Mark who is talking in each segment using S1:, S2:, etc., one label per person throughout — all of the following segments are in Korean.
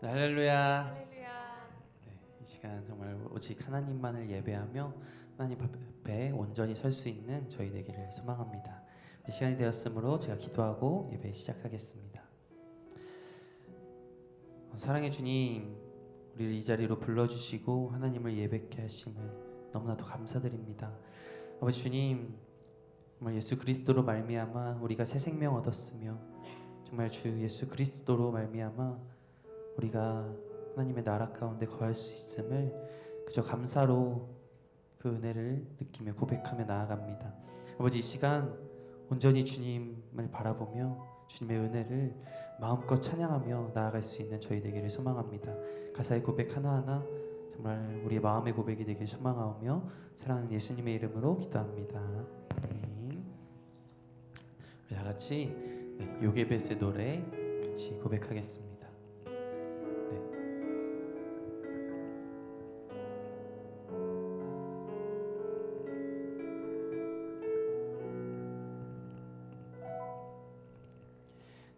S1: 네, 할렐루야.
S2: 할렐루야.
S1: 네, 이 시간 정말 오직 하나님만을 예배하며 하나님 앞에 온전히 설 수 있는 저희 되기를 소망합니다. 이 시간이 되었으므로 제가 기도하고 예배 시작하겠습니다. 사랑의 주님, 우리를 이 자리로 불러주시고 하나님을 예배케 하심을 너무나도 감사드립니다. 아버지 주님, 정말 예수 그리스도로 말미암아 우리가 새 생명 얻었으며 정말 주 예수 그리스도로 말미암아 우리가 하나님의 나라 가운데 거할 수 있음을 그저 감사로 그 은혜를 느끼며 고백하며 나아갑니다. 아버지 이 시간 온전히 주님을 바라보며 주님의 은혜를 마음껏 찬양하며 나아갈 수 있는 저희 되기를 소망합니다. 가사의 고백 하나하나 정말 우리의 마음의 고백이 되길 소망하며 사랑하는 예수님의 이름으로 기도합니다. 아멘. 우리 다 같이 요게벳의 노래 같이 고백하겠습니다.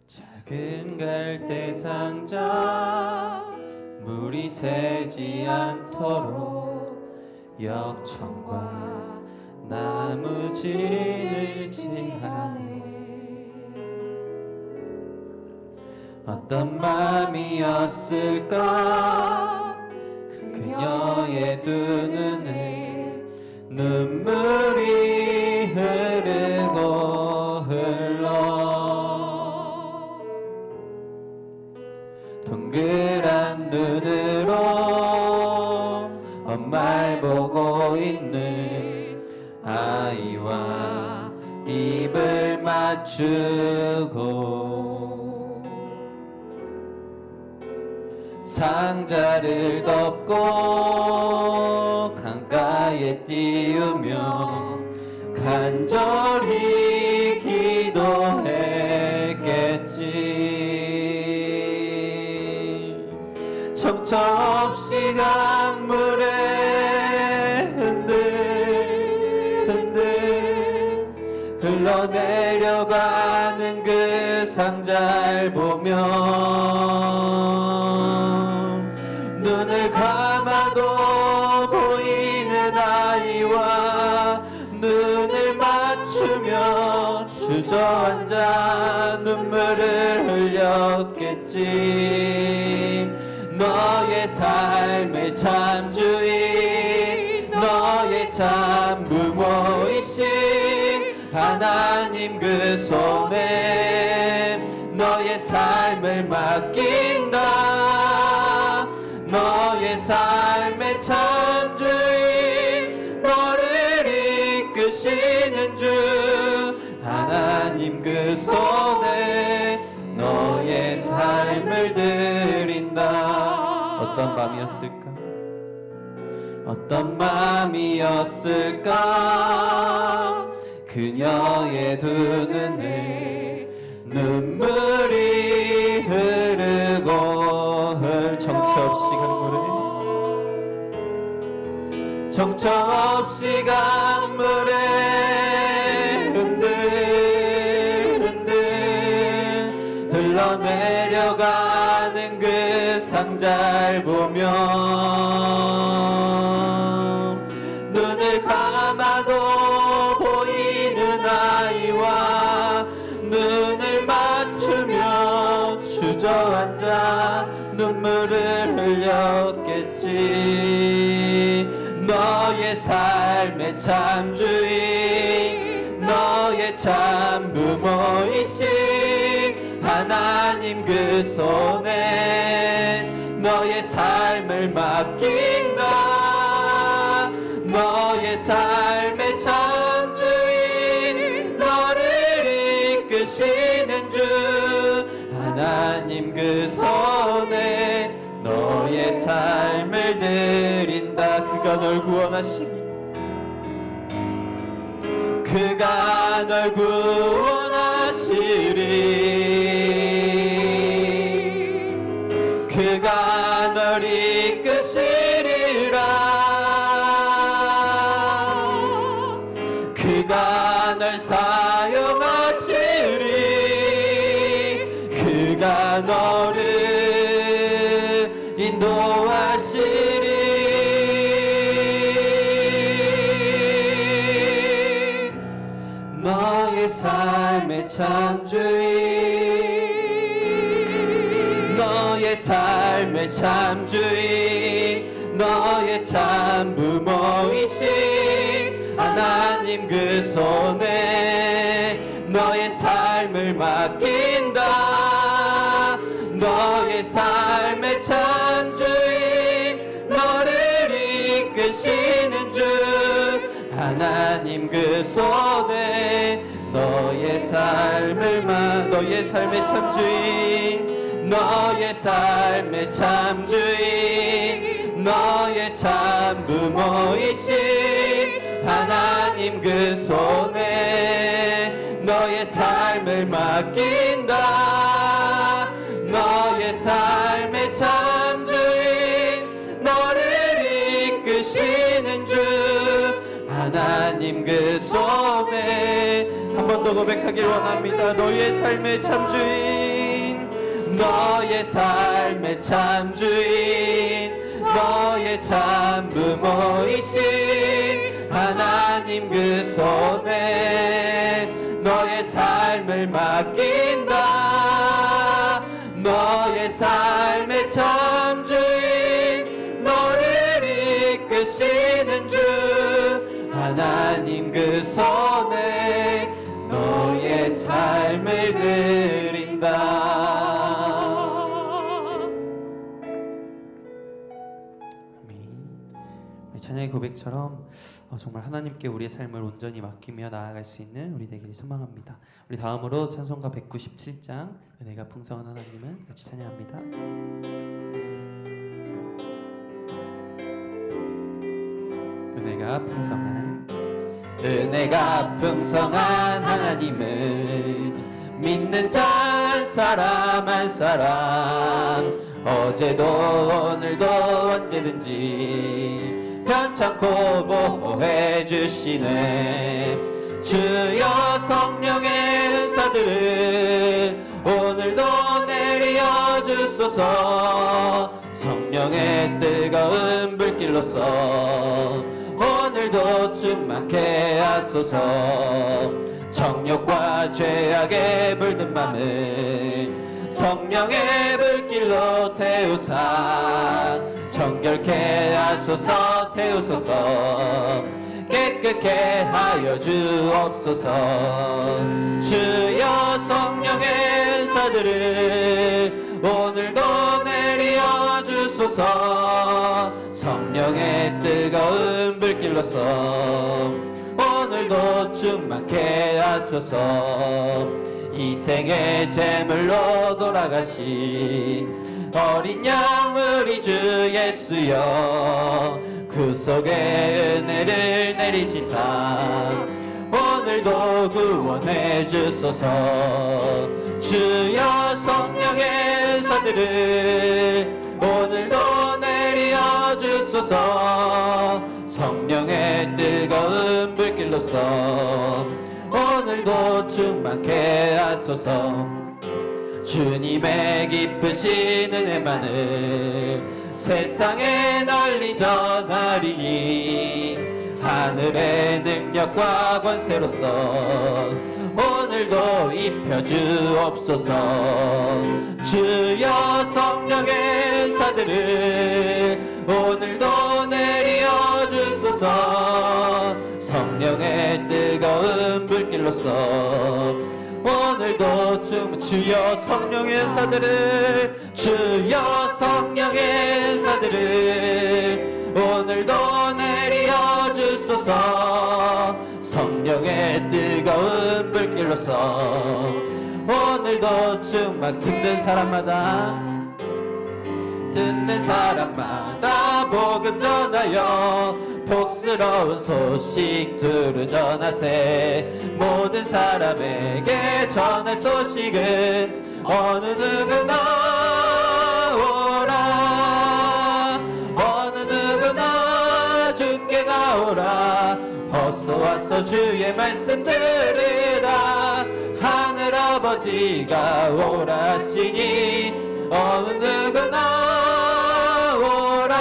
S1: 작은 갈대 상자 물이 새지 않도록 역청과 나무진을 칭하네. 어떤 마음이었을까 그녀의 두 눈에 눈물이 흐르고 흘러 동그란 눈으로 엄마를 보고 있는 아이와 입을 맞추고 상자를 덮고 강가에 띄우며 간절히 기도했겠지. 정처없이 강물에 흔들흔들 흘러내려가는 그 상자를 보며 눈을 감아도 보이는 아이와 눈을 맞추며 주저앉아 눈물을 흘렸겠지. 너의 삶의 참주인 너의 참 부모이신 하나님 그 손에 너의 삶을 맡긴다. 너의 삶의 참주인 너를 이끄시는 주 하나님 그 손에 너의 삶을 드린다. 어떤 마음이었을까? 어떤 마음이었을까? 그녀의 두 눈에 눈물이 흐르고 정처없이 강물에 정처없이 강물에 흔들흔들 흘러내려가는 그 상자를 보며 눈을 감아도 보이는 아이와 눈을 맞추며 주저앉아 눈물을 흘렸겠지. 너의 삶의 참주인 너의 참 부모이신 하나님 그 손에 너의 삶을 맡긴다. 너의 삶의 참주인 너를 이끄시는 주 하나님 그 손에 너의 삶을 드린다. 그가 널 구원하시리 그가 널 구원하시리 그가 널 이끄시리라 그가 널 사용하시리 그가 너를 삶의 참 주인, 너의 삶의 참 주인, 너의 참 부모이신 하나님 그 손에 너의 삶을 맡긴다. 너의 삶의 참 주인, 너를 이끄시는 주 하나님 그 손에 너의 삶의 참 주인, 너의 삶의 참 주인, 너의 참 부모이신 하나님 그 손에 너의 삶을 맡긴다. 너의 삶의 참 주인, 너를 이끄시는 주 하나님 그 손에 한 번 더 고백하길 원합니다. 너의 삶의 참 주인, 너의 삶의 참 주인, 너의 참 부모이신 하나님 그 손에 너의 삶을 맡긴다. 너의 삶의 참 주인, 너를 이끄시는 주 하나님 그 손에 너의 삶을 드린다. 찬양의 고백처럼 정말 하나님께 우리의 삶을 온전히 맡기며 나아갈 수 있는 우리 되기를 소망합니다. 우리 다음으로 찬송가 197장 은혜가 풍성한 하나님은 같이 찬양합니다. 은혜가 풍성한 하나님을 믿는 자 한 사람 한 사람 어제도 오늘도 언제든지 편찮고 보호해 주시네. 주여 성령의 은사들을 오늘도 내려 주소서. 성령의 뜨거운 불길로서 오늘도 충만케 하소서. 정욕과 죄악에 물든 맘을 성령의 불길로 태우사 정결케 하소서. 태우소서. 깨끗게 하여 주옵소서. 주여 성령의 은사들을 오늘도 내려 주소서. 성령의 뜨거운 불길로서 오늘도 충만케 하소서. 이생의 제물로 돌아가신 어린 양 우리 주 예수여 구속의 은혜를 내리시사 오늘도 구원해 주소서. 주여 성령의 은사들을 오늘도 내려 주소서. 성령의 뜨거운 불길로서 오늘도 충만케 하소서. 주님의 깊으신 은혜만을 세상에 널리 전하리니 하늘의 능력과 권세로서 오늘도 입혀 주옵소서. 주여 성령의 사들을 오늘도 내려 주소서. 성령의 뜨거운 불길로서 오늘도 주여 성령의 은사들을 주여 성령의 은사들을 오늘도 내려 주소서. 성령의 뜨거운 불길로서 오늘도 충만 듣는 사람마다 복음 전하여 복스러운 소식 두루 전하세. 모든 사람에게 전할 소식은 어느 누구나 오라. 어느 누구나 주께 나오라. 어서 와서 주의 말씀 들으라. 하늘 아버지가 오라 하시니 어느 누구나 오라.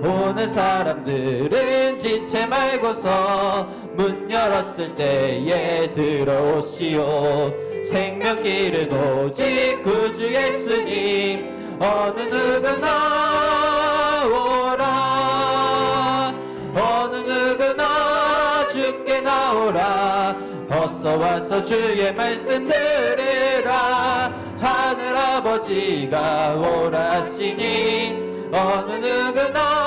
S1: 오늘 어느 사람들은 지체 말고서 문 열었을 때에 들어오시오. 생명길은 오직 구주 예수님. 어느 누구나 오라. 어느 누구나 주께 나오라. 어서 와서 주의 말씀 들으라. 하늘아버지가 오라 하시니 어느 누구나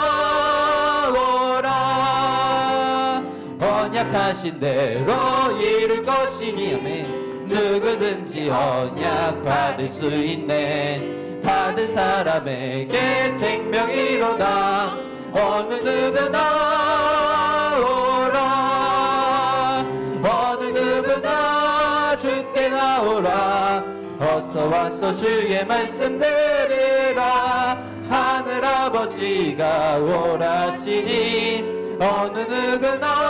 S1: 오라. 언약하신 대로 이룰 것이니 아멘. 누구든지 언약 받을 수 있네. 받은 사람에게 생명이로다. 어느 누구나 오라. 어느 누구나 주께 나오라. 어서 와서 주의 말씀 들으라. 하늘아버지가 오라 하시니 어느 누구나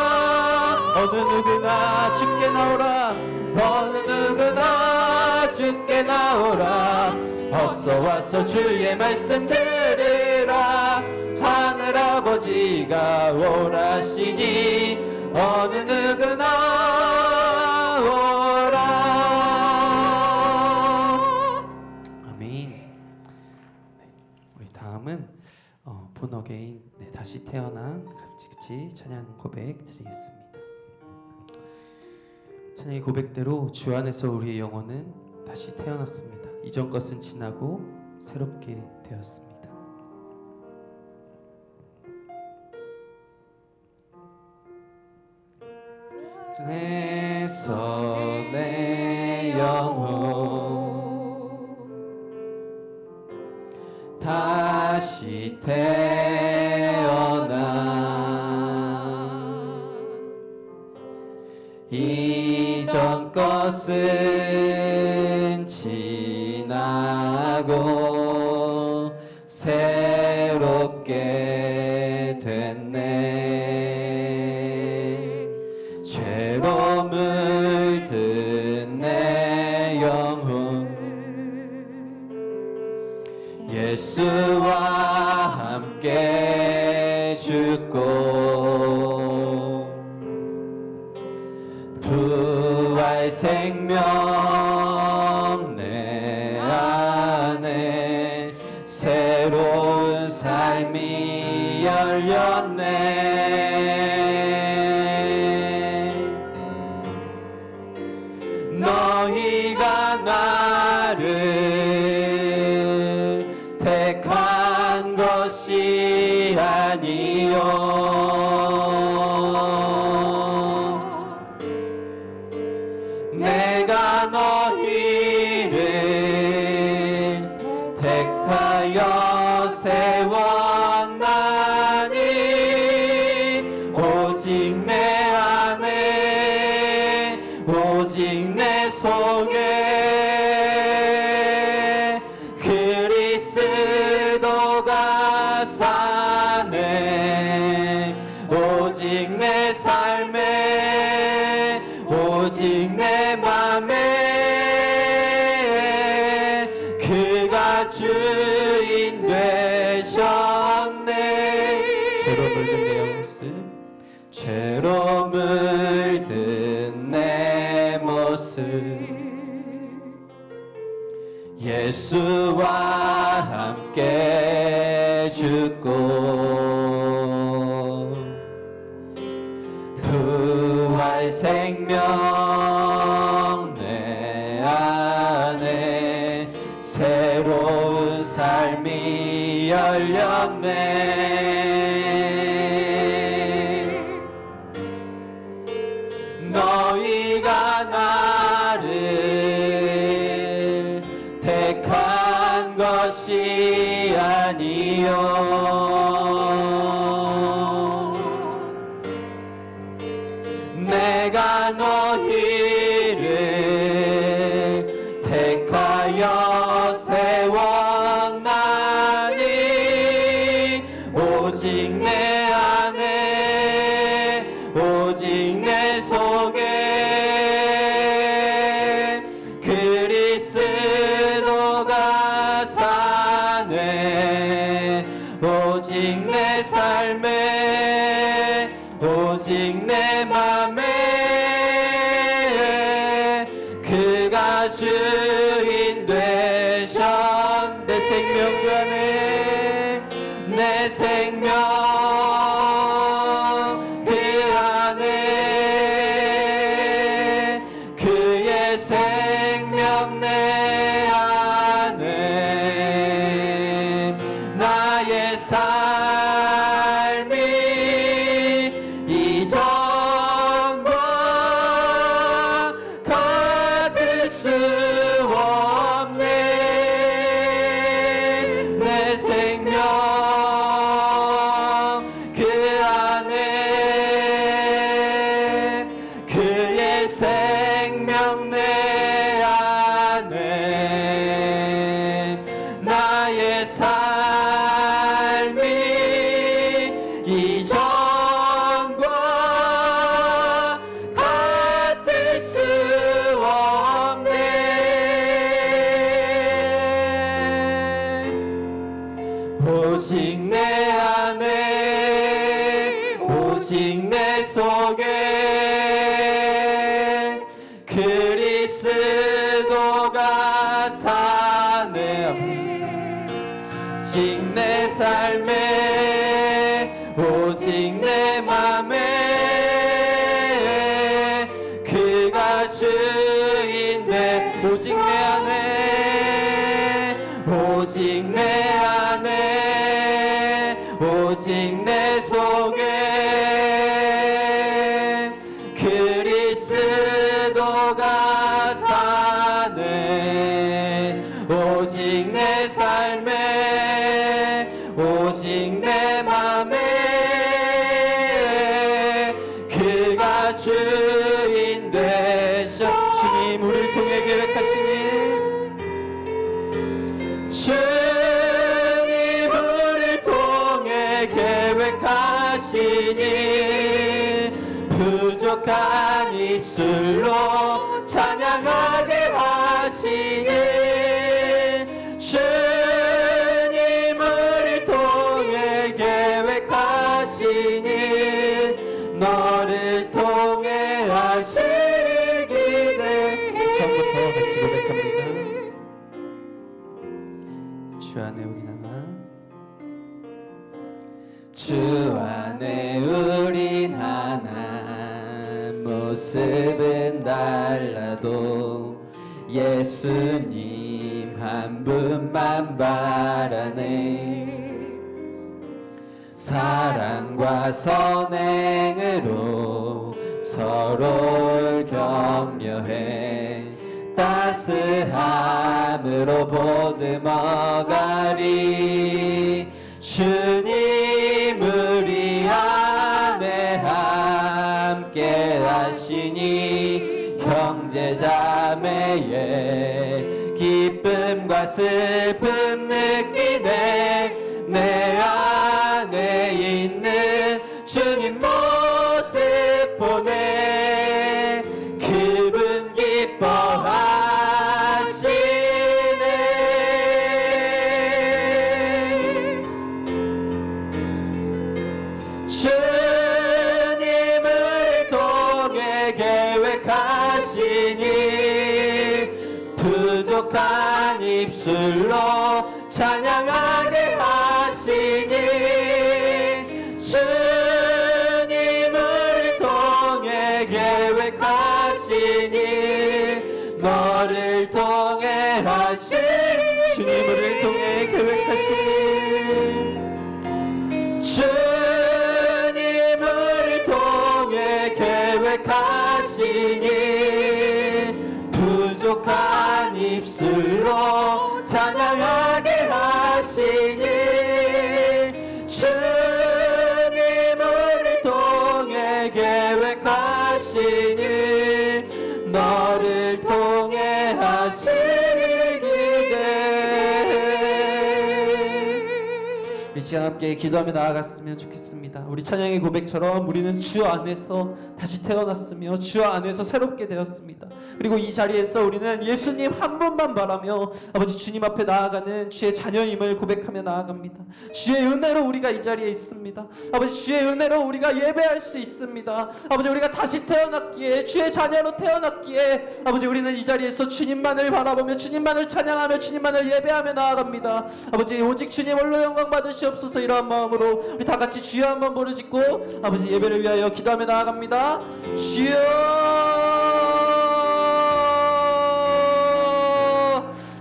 S1: 주께 나오라. 어느 누구나 주께 나오라. 어서 와서 주의 말씀 들으라. 하늘아버지가 오라 하시니 어느 누구나 오라. 아멘. 네, 우리 다음은 본어게인 다시 태어난 같이 찬양 고백 드리겠습니다. 찬양의 고백대로 주 안에서 우리의 영혼은 다시 태어났습니다. 이전 것은 지나고 새롭게 되었습니다. 내서 내 영혼 다시 태어나 이전 것은 지나고 새롭게 됐네. 죄로 물든 내 영혼 예수와 함께 죽고 부활 생명 내 안에 새로운 삶이 열렸네. 너희가 나를 택한 것이 아니요 내가 너희를 택하여 세웠나니 오직 내 안에 오직 내 속에 그리스도가 사네. 오직 내 삶에 오직 내 맘에 그가 주인 되셨네. 죄로 물든 내 모습 예수와 함께 죽고 부활 생명 내 안에 새로운 삶이 열렸네. 너희가 나를 택한 것이 아니요 내가 너희를 택하여 세웠나니 오직 내 안에 오직 내 속에 그리스도가 사네. 오직 내 삶 삶에 오직 내 맘에 그가 주인 되셨. 내 생명 그 안에 내 생명 그 안에 그의 생명 내 안에 나의 삶이 이전과 같을 수 없네. 내 생명 그 안에 그의 생명 내 안에 나의 삶이 이전과 같을 수 없네. 오직 내 안에 오직 내 속에 그리스도가 사네. 오직 내 삶에 오직 내 맘에 그가 주인 돼. 오직 내 안에 오직 내 안에 오직 내 속에 그리스도가 사네. 오직 내 삶에 오직 내 맘에 그가 주인 되셔. 주님 우리를 통해 계획하시니 주님 우리를 통해 계획하시니 부족한 입술로 찬양하게 하시니 주님을 통해 계획하시니 너를 통해 하실 기대. 처음부터 같이 고백합니다. 주 안에 우리 하나 주 안에 우린 하나 모습은 달라도 예수님 한 분만 바라네. 사랑과 선행으로 서로를 격려해 따스함으로 보듬어가리. 주님 우리 안에 함께 하시니 형제자매의 기쁨과 슬픔 느끼네. 내 안에 있는 주님 모습 보네. 그분 기뻐하시네. 주님을 통해 계획하시니 부족한 입술로 찬양하게 하시니 주님을 통해 계획하시니 너를 통해 하시니 주님을 통해 계획하시니 주님을 통해 계획하시니 부족한 입술로 찬양하게 하시니 주님을 통해 계획하시니 너를 통해 하시니 기대. 시간 함께 기도하며 나아갔으면 좋겠습니다. 우리 찬양의 고백처럼 우리는 주 안에서 다시 태어났으며 주 안에서 새롭게 되었습니다. 그리고 이 자리에서 우리는 예수님 한 분만 바라며 아버지 주님 앞에 나아가는 주의 자녀임을 고백하며 나아갑니다. 주의 은혜로 우리가 이 자리에 있습니다. 아버지 주의 은혜로 우리가 예배할 수 있습니다. 아버지 우리가 다시 태어났기에 주의 자녀로 태어났기에 아버지 우리는 이 자리에서 주님만을 바라보며 주님만을 찬양하며 주님만을 예배하며 나아갑니다. 아버지 오직 주님 홀로 영광 받으시옵소서. 이러한 마음으로 우리 다 같이 주여 한번 부르짖고 아버지 예배를 위하여 기도하며 나아갑니다. 주여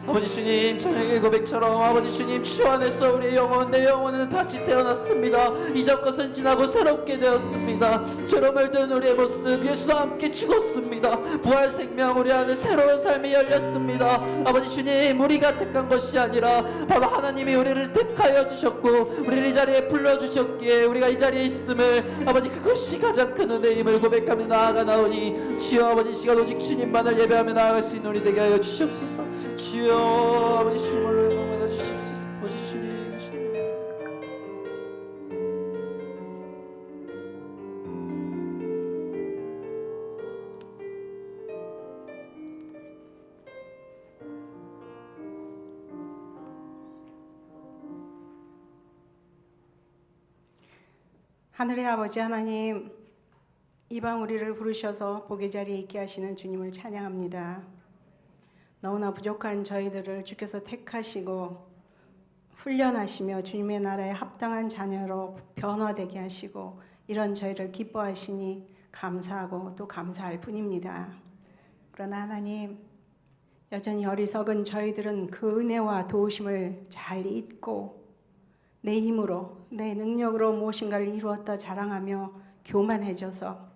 S1: 아버지 주님 찬양의 고백처럼 아버지 주님 주 안에서 우리의 영혼 내 영혼은 다시 태어났습니다. 이전 것은 지나고 새롭게 되었습니다. 죄로 물든 우리의 모습 예수와 함께 죽었습니다. 부활 생명 우리 안에 새로운 삶이 열렸습니다. 아버지 주님 우리가 택한 것이 아니라 바로 하나님이 우리를 택하여 주셨고 우리를 이 자리에 불러주셨기에 우리가 이 자리에 있음을 아버지 그것이 가장 큰 은혜임을 고백하며 나아가나오니 주여 아버지 시간 오직 주님만을 예배하며 나아갈 수 있는 우리 되게 하여 주시옵소서. 주여 아버지 주님을 영광받아 주시옵소서. 아버지 주님
S2: 하늘의 아버지 하나님, 이 밤 우리를 부르셔서 복의 자리에 있게 하시는 주님을 찬양합니다. 너무나 부족한 저희들을 주께서 택하시고 훈련하시며 주님의 나라에 합당한 자녀로 변화되게 하시고 이런 저희를 기뻐하시니 감사하고 또 감사할 뿐입니다. 그러나 하나님, 여전히 어리석은 저희들은 그 은혜와 도우심을 잘 잊고 내 힘으로 내 능력으로 무엇인가를 이루었다 자랑하며 교만해져서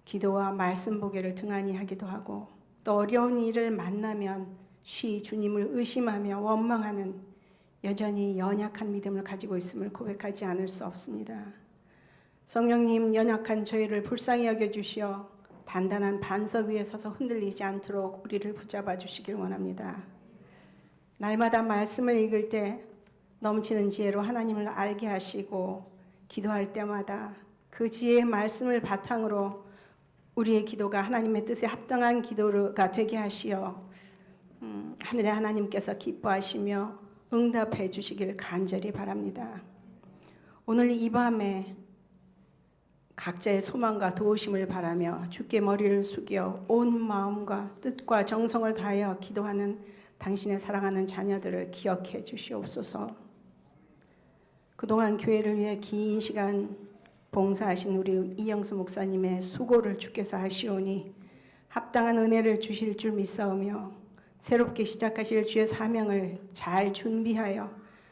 S2: 기도와 말씀 보게를 등한히 하기도 하고 또 어려운 일을 만나면 쉬 주님을 의심하며 원망하는 여전히 연약한 믿음을 가지고 있음을 고백하지 않을 수 없습니다. 성령님, 연약한 저희를 불쌍히 여겨주시어 단단한 반석 위에 서서 흔들리지 않도록 우리를 붙잡아 주시길 원합니다. 날마다 말씀을 읽을 때 넘치는 지혜로 하나님을 알게 하시고 기도할 때마다 그 지혜의 말씀을 바탕으로 우리의 기도가 하나님의 뜻에 합당한 기도가 되게 하시어 하늘의 하나님께서 기뻐하시며 응답해 주시길 간절히 바랍니다. 오늘 이 밤에 각자의 소망과 도우심을 바라며 주께 머리를 숙여 온 마음과 뜻과 정성을 다하여 기도하는 당신의 사랑하는 자녀들을 기억해 주시옵소서. 그동안 교회를 위해 긴 시간 봉사하신 우리 이영수 목사님의 수고를 주께서 하시오니 합당한 은혜를 주실 줄 믿사오며 새롭게 시작하실 주의 사명을 잘 준비하여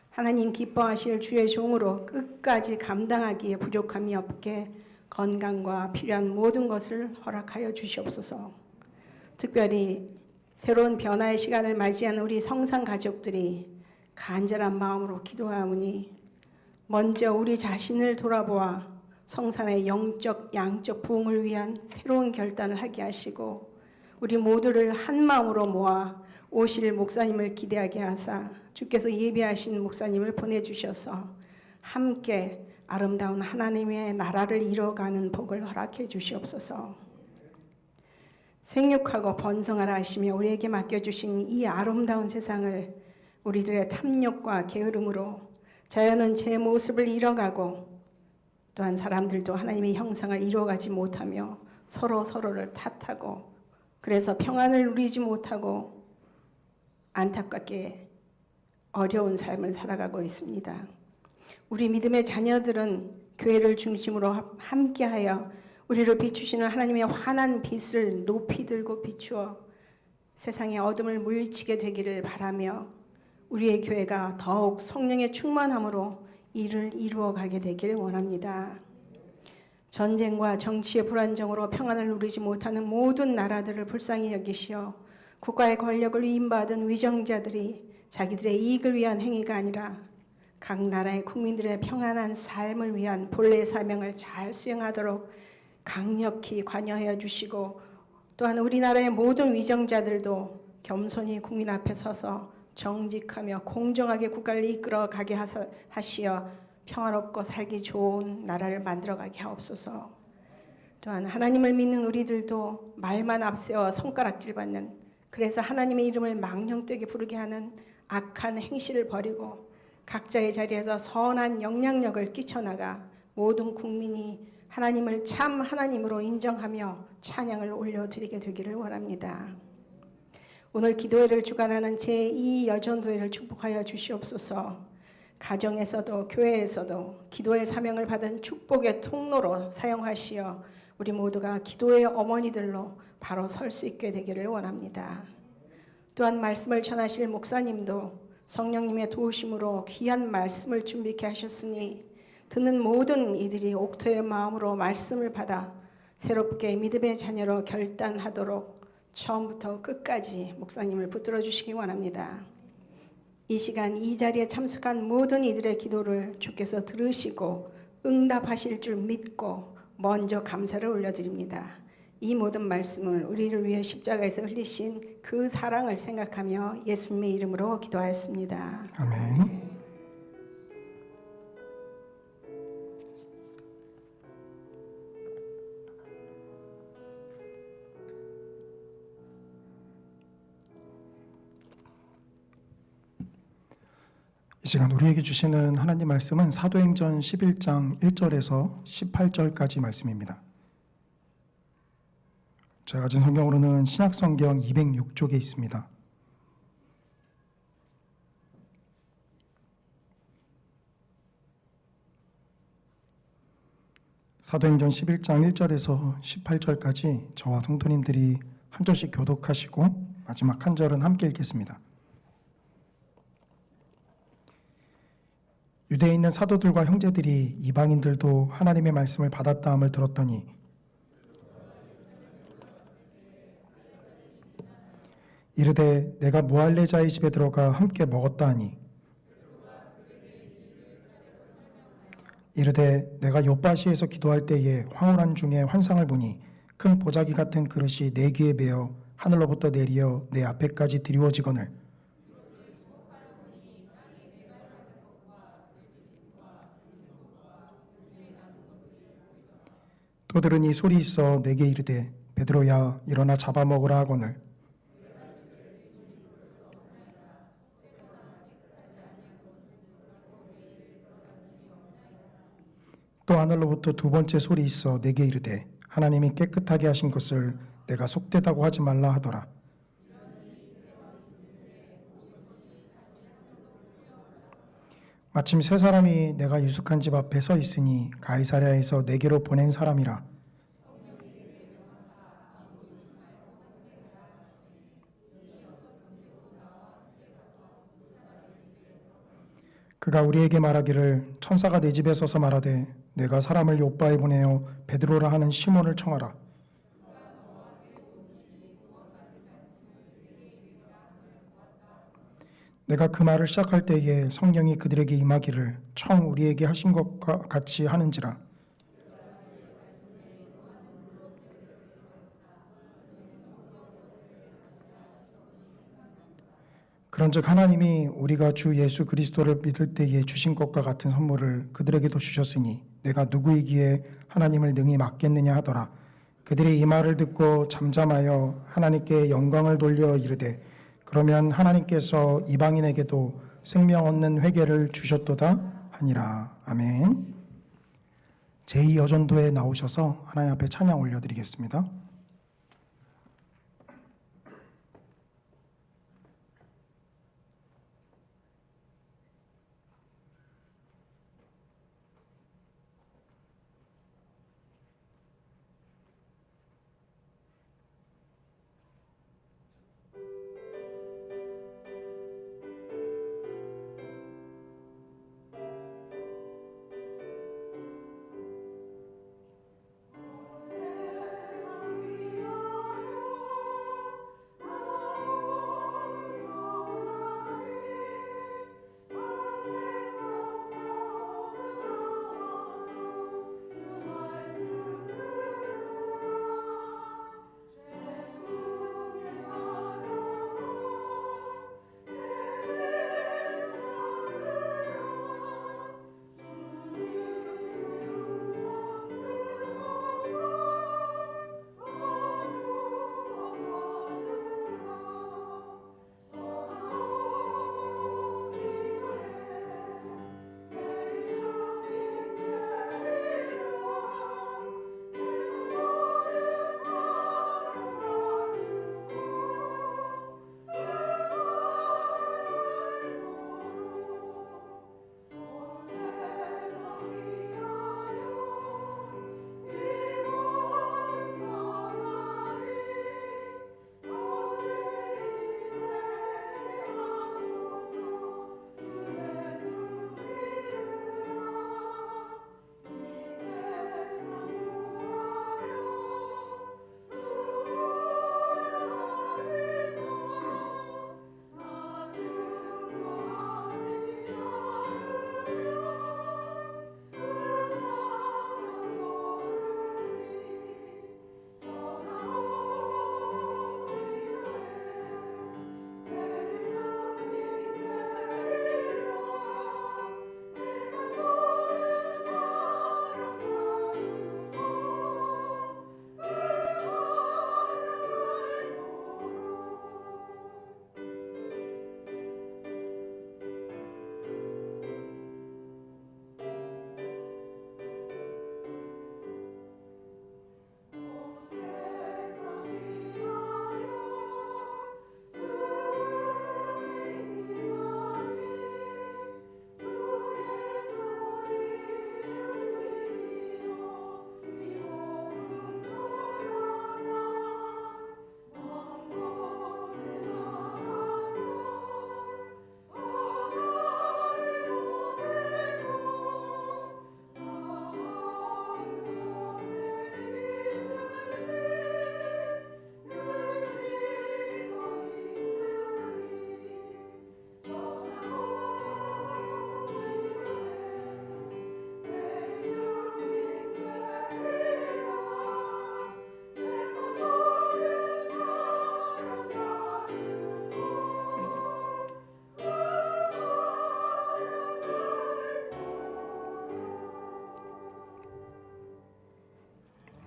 S2: 하나님 기뻐하실 주의 종으로 끝까지 감당하기에 부족함이 없게 건강과 필요한 모든 것을 허락하여 주시옵소서. 특별히 새로운 변화의 시간을 맞이하는 우리 성상 가족들이 간절한 마음으로 기도하오니 먼저 우리 자신을 돌아보아 성산의 영적 양적 부흥을 위한 새로운 결단을 하게 하시고 우리 모두를 한 마음으로 모아 오실 목사님을 기대하게 하사 주께서 예비하신 목사님을 보내주셔서 함께 아름다운 하나님의 나라를 이뤄가는 복을 허락해 주시옵소서. 생육하고 번성하라 하시며 우리에게 맡겨주신 이 아름다운 세상을 우리들의 탐욕과 게으름으로 자연은 제 모습을 잃어가고 또한 사람들도 하나님의 형상을 이루어가지 못하며 서로를 탓하고 그래서 평안을 누리지 못하고 안타깝게 어려운 삶을 살아가고 있습니다. 우리 믿음의 자녀들은 교회를 중심으로 함께하여 우리를 비추시는 하나님의 환한 빛을 높이 들고 비추어 세상의 어둠을 물리치게 되기를 바라며 우리의 교회가 더욱 성령의 충만함으로 이를 이루어가게 되길 원합니다. 전쟁과 정치의 불안정으로 평안을 누리지 못하는 모든 나라들을 불쌍히 여기시어 국가의 권력을 위임받은 위정자들이 자기들의 이익을 위한 행위가 아니라 각 나라의 국민들의 평안한 삶을 위한 본래의 사명을 잘 수행하도록 강력히 관여하여 주시고 또한 우리나라의 모든 위정자들도 겸손히 국민 앞에 서서 정직하며 공정하게 국가를 이끌어 가게 하시어 평화롭고 살기 좋은 나라를 만들어가게 하옵소서. 또한 하나님을 믿는 우리들도 말만 앞세워 손가락질 받는, 그래서 하나님의 이름을 망령되게 부르게 하는 악한 행실을 버리고 각자의 자리에서 선한 영향력을 끼쳐나가 모든 국민이 하나님을 참 하나님으로 인정하며 찬양을 올려드리게 되기를 원합니다. 오늘 기도회를 주관하는 제2여전도회를 축복하여 주시옵소서. 가정에서도 교회에서도 기도의 사명을 받은 축복의 통로로 사용하시어 우리 모두가 기도의 어머니들로 바로 설 수 있게 되기를 원합니다. 또한 말씀을 전하실 목사님도 성령님의 도우심으로 귀한 말씀을 준비케 하셨으니 듣는 모든 이들이 옥토의 마음으로 말씀을 받아 새롭게 믿음의 자녀로 결단하도록 처음부터 끝까지 목사님을 붙들어 주시기 원합니다. 이 시간 이 자리에 참석한 모든 이들의 기도를 주께서 들으시고 응답하실 줄 믿고 먼저 감사를 올려드립니다. 이 모든 말씀을 우리를 위해 십자가에서 흘리신 그 사랑을 생각하며 예수님의 이름으로 기도하였습니다.
S3: 아멘. 이 시간 우리에게 주시는 하나님 말씀은 사도행전 11장 1절에서 18절까지 말씀입니다. 제가 가진 성경으로는 신약성경 206쪽에 있습니다. 사도행전 11장 1절에서 18절까지 저와 성도님들이 한 절씩 교독하시고 마지막 한 절은 함께 읽겠습니다. 유대에 있는 사도들과 형제들이 이방인들도 하나님의 말씀을 받았다함을 들었더니 이르되 내가 무할레자의 집에 들어가 함께 먹었다 하니 이르되 내가 요바시에서 기도할 때에 황홀한 중에 환상을 보니 큰 보자기 같은 그릇이 내 귀에 매어 하늘로부터 내리어 내 앞에까지 드리워지거늘 또 들으니 소리 있어 내게 이르되 베드로야 일어나 잡아먹으라 하거늘 또 하늘로부터 두 번째 소리 있어 내게 이르되 하나님이 깨끗하게 하신 것을 내가 속되다고 하지 말라 하더라. 마침 세 사람이 내가 유숙한 집 앞에 서 있으니 가이사랴에서 내게로 보낸 사람이라. 그가 우리에게 말하기를 천사가 내 집에 서서 말하되 내가 사람을 요바에 보내어 베드로라 하는 시몬을 청하라. 내가 그 말을 시작할 때에 성령이 그들에게 임하기를 처음 우리에게 하신 것과 같이 하는지라. 그런즉 하나님이 우리가 주 예수 그리스도를 믿을 때에 주신 것과 같은 선물을 그들에게도 주셨으니 내가 누구이기에 하나님을 능히 맡겠느냐 하더라. 그들이 이 말을 듣고 잠잠하여 하나님께 영광을 돌려 이르되 그러면 하나님께서 이방인에게도 생명 얻는 회개를 주셨도다 하니라. 아멘. 제2여전도에 나오셔서 하나님 앞에 찬양 올려드리겠습니다.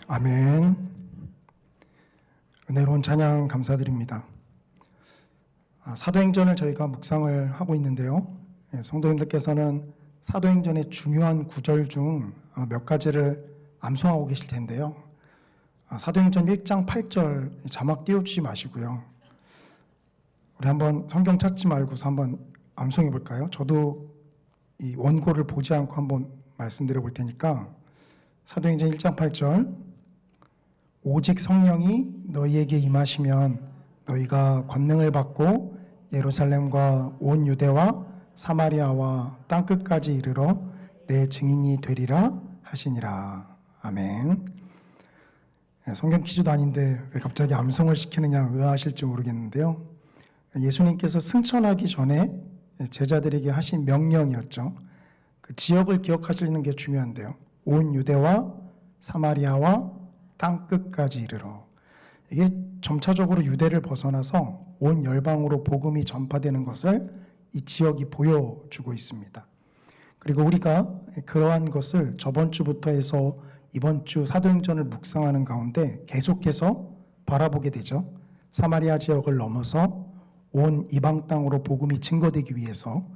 S3: 아멘. 은혜로운 찬양 감사드립니다. 사도행전을 저희가 묵상을 하고 있는데요. 성도님들께서는 사도행전의 중요한 구절 중 몇 가지를 암송하고 계실 텐데요. 사도행전 1장 8절 자막 띄워주지 마시고요. 우리 한번 성경 찾지 말고서 한번 암송해 볼까요? 저도 이 원고를 보지 않고 한번 말씀드려 볼 테니까 사도행전 1장 8절 오직 성령이 너희에게 임하시면 너희가 권능을 받고 예루살렘과 온 유대와 사마리아와 땅끝까지 이르러 내 증인이 되리라 하시니라. 아멘. 성경 퀴즈도 아닌데 왜 갑자기 암송을 시키느냐 의아하실지 모르겠는데요. 예수님께서 승천하기 전에 제자들에게 하신 명령이었죠. 그 지역을 기억하시는 게 중요한데요. 온 유대와 사마리아와 땅끝까지 이르러. 이게 점차적으로 유대를 벗어나서 온 열방으로 복음이 전파되는 것을 이 지역이 보여주고 있습니다. 그리고 우리가 그러한 것을 저번 주부터 해서 이번 주 사도행전을 묵상하는 가운데 계속해서 바라보게 되죠. 사마리아 지역을 넘어서 온 이방 땅으로 복음이 증거되기 위해서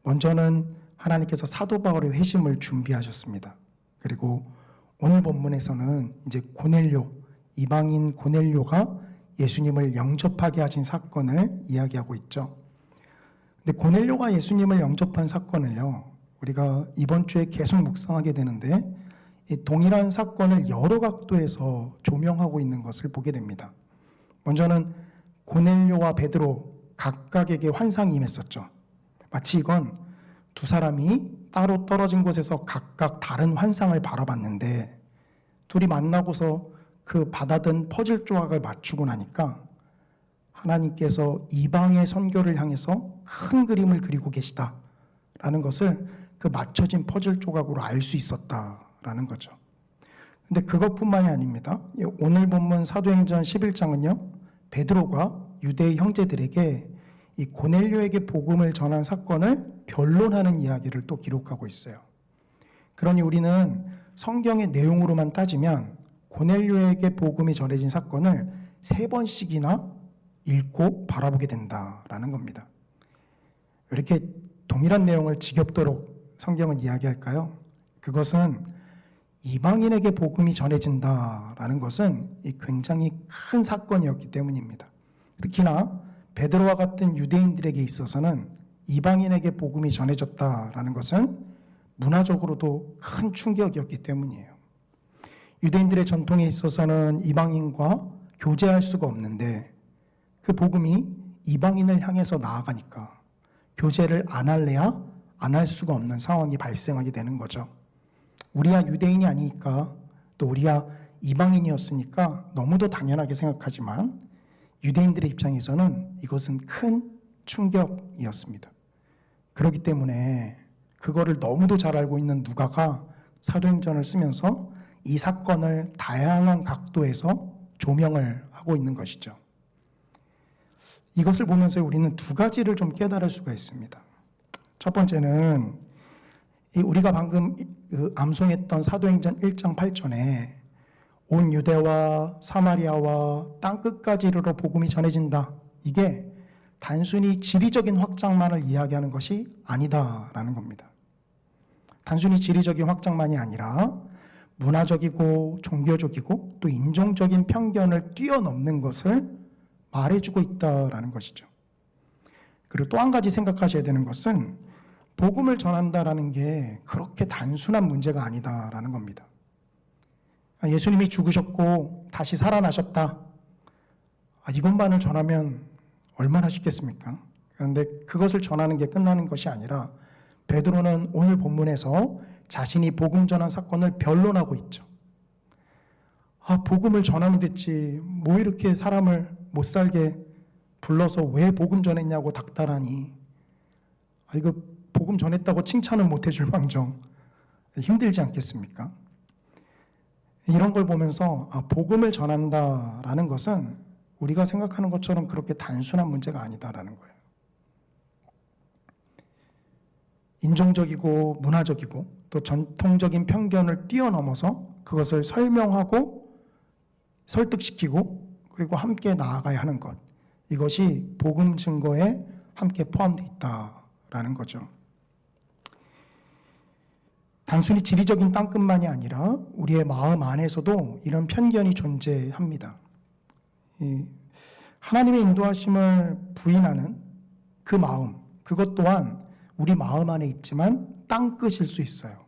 S3: 먼저는 하나님께서 사도 바울의 회심을 준비하셨습니다. 그리고 오늘 본문에서는 이제 고넬료, 이방인 고넬료가 예수님을 영접하게 하신 사건을 이야기하고 있죠. 근데 고넬료가 예수님을 영접한 사건을요, 우리가 이번 주에 계속 묵상하게 되는데 이 동일한 사건을 여러 각도에서 조명하고 있는 것을 보게 됩니다. 먼저는 고넬료와 베드로 각각에게 환상이 임했었죠. 마치 이건 두 사람이 따로 떨어진 곳에서 각각 다른 환상을 바라봤는데 둘이 만나고서 그 받아든 퍼즐 조각을 맞추고 나니까 하나님께서 이방의 선교를 향해서 큰 그림을 그리고 계시다라는 것을 그 맞춰진 퍼즐 조각으로 알 수 있었다라는 거죠. 근데 그것뿐만이 아닙니다. 오늘 본문 사도행전 11장은요. 베드로가 유대의 형제들에게 이 고넬료에게 복음을 전한 사건을 변론하는 이야기를 또 기록하고 있어요. 그러니 우리는 성경의 내용으로만 따지면 고넬료에게 복음이 전해진 사건을 3번씩이나 읽고 바라보게 된다라는 겁니다. 왜 이렇게 동일한 내용을 지겹도록 성경은 이야기할까요? 그것은 이방인에게 복음이 전해진다라는 것은 굉장히 큰 사건이었기 때문입니다. 특히나 베드로와 같은 유대인들에게 있어서는 이방인에게 복음이 전해졌다라는 것은 문화적으로도 큰 충격이었기 때문이에요. 유대인들의 전통에 있어서는 이방인과 교제할 수가 없는데 그 복음이 이방인을 향해서 나아가니까 교제를 안 할래야 안 할 수가 없는 상황이 발생하게 되는 거죠. 우리야 유대인이 아니니까 또 우리야 이방인이었으니까 너무도 당연하게 생각하지만 유대인들의 입장에서는 이것은 큰 충격이었습니다. 그렇기 때문에 그거를 너무도 잘 알고 있는 누가가 사도행전을 쓰면서 이 사건을 다양한 각도에서 조명을 하고 있는 것이죠. 이것을 보면서 우리는 두 가지를 좀 깨달을 수가 있습니다. 첫 번째는 우리가 방금 암송했던 사도행전 1장 8절에 온 유대와 사마리아와 땅끝까지 이르러 복음이 전해진다. 이게 단순히 지리적인 확장만을 이야기하는 것이 아니다라는 겁니다. 단순히 지리적인 확장만이 아니라 문화적이고 종교적이고 또 인종적인 편견을 뛰어넘는 것을 말해주고 있다라는 것이죠. 그리고 또 한 가지 생각하셔야 되는 것은 복음을 전한다라는 게 그렇게 단순한 문제가 아니다라는 겁니다. 예수님이 죽으셨고 다시 살아나셨다. 이것만을 전하면 얼마나 쉽겠습니까? 그런데 그것을 전하는 게 끝나는 것이 아니라 베드로는 오늘 본문에서 자신이 복음 전한 사건을 변론하고 있죠. 복음을 전하면 됐지. 뭐 이렇게 사람을 못 살게 불러서 왜 복음 전했냐고 닥달하니. 이거 복음 전했다고 칭찬은 못 해줄 망정 힘들지 않겠습니까? 이런 걸 보면서 복음을 전한다라는 것은 우리가 생각하는 것처럼 그렇게 단순한 문제가 아니다라는 거예요. 인종적이고 문화적이고 또 전통적인 편견을 뛰어넘어서 그것을 설명하고 설득시키고 그리고 함께 나아가야 하는 것, 이것이 복음 증거에 함께 포함되어 있다라는 거죠. 단순히 지리적인 땅끝만이 아니라 우리의 마음 안에서도 이런 편견이 존재합니다. 하나님의 인도하심을 부인하는 그 마음, 그것 또한 우리 마음 안에 있지만 땅끝일 수 있어요.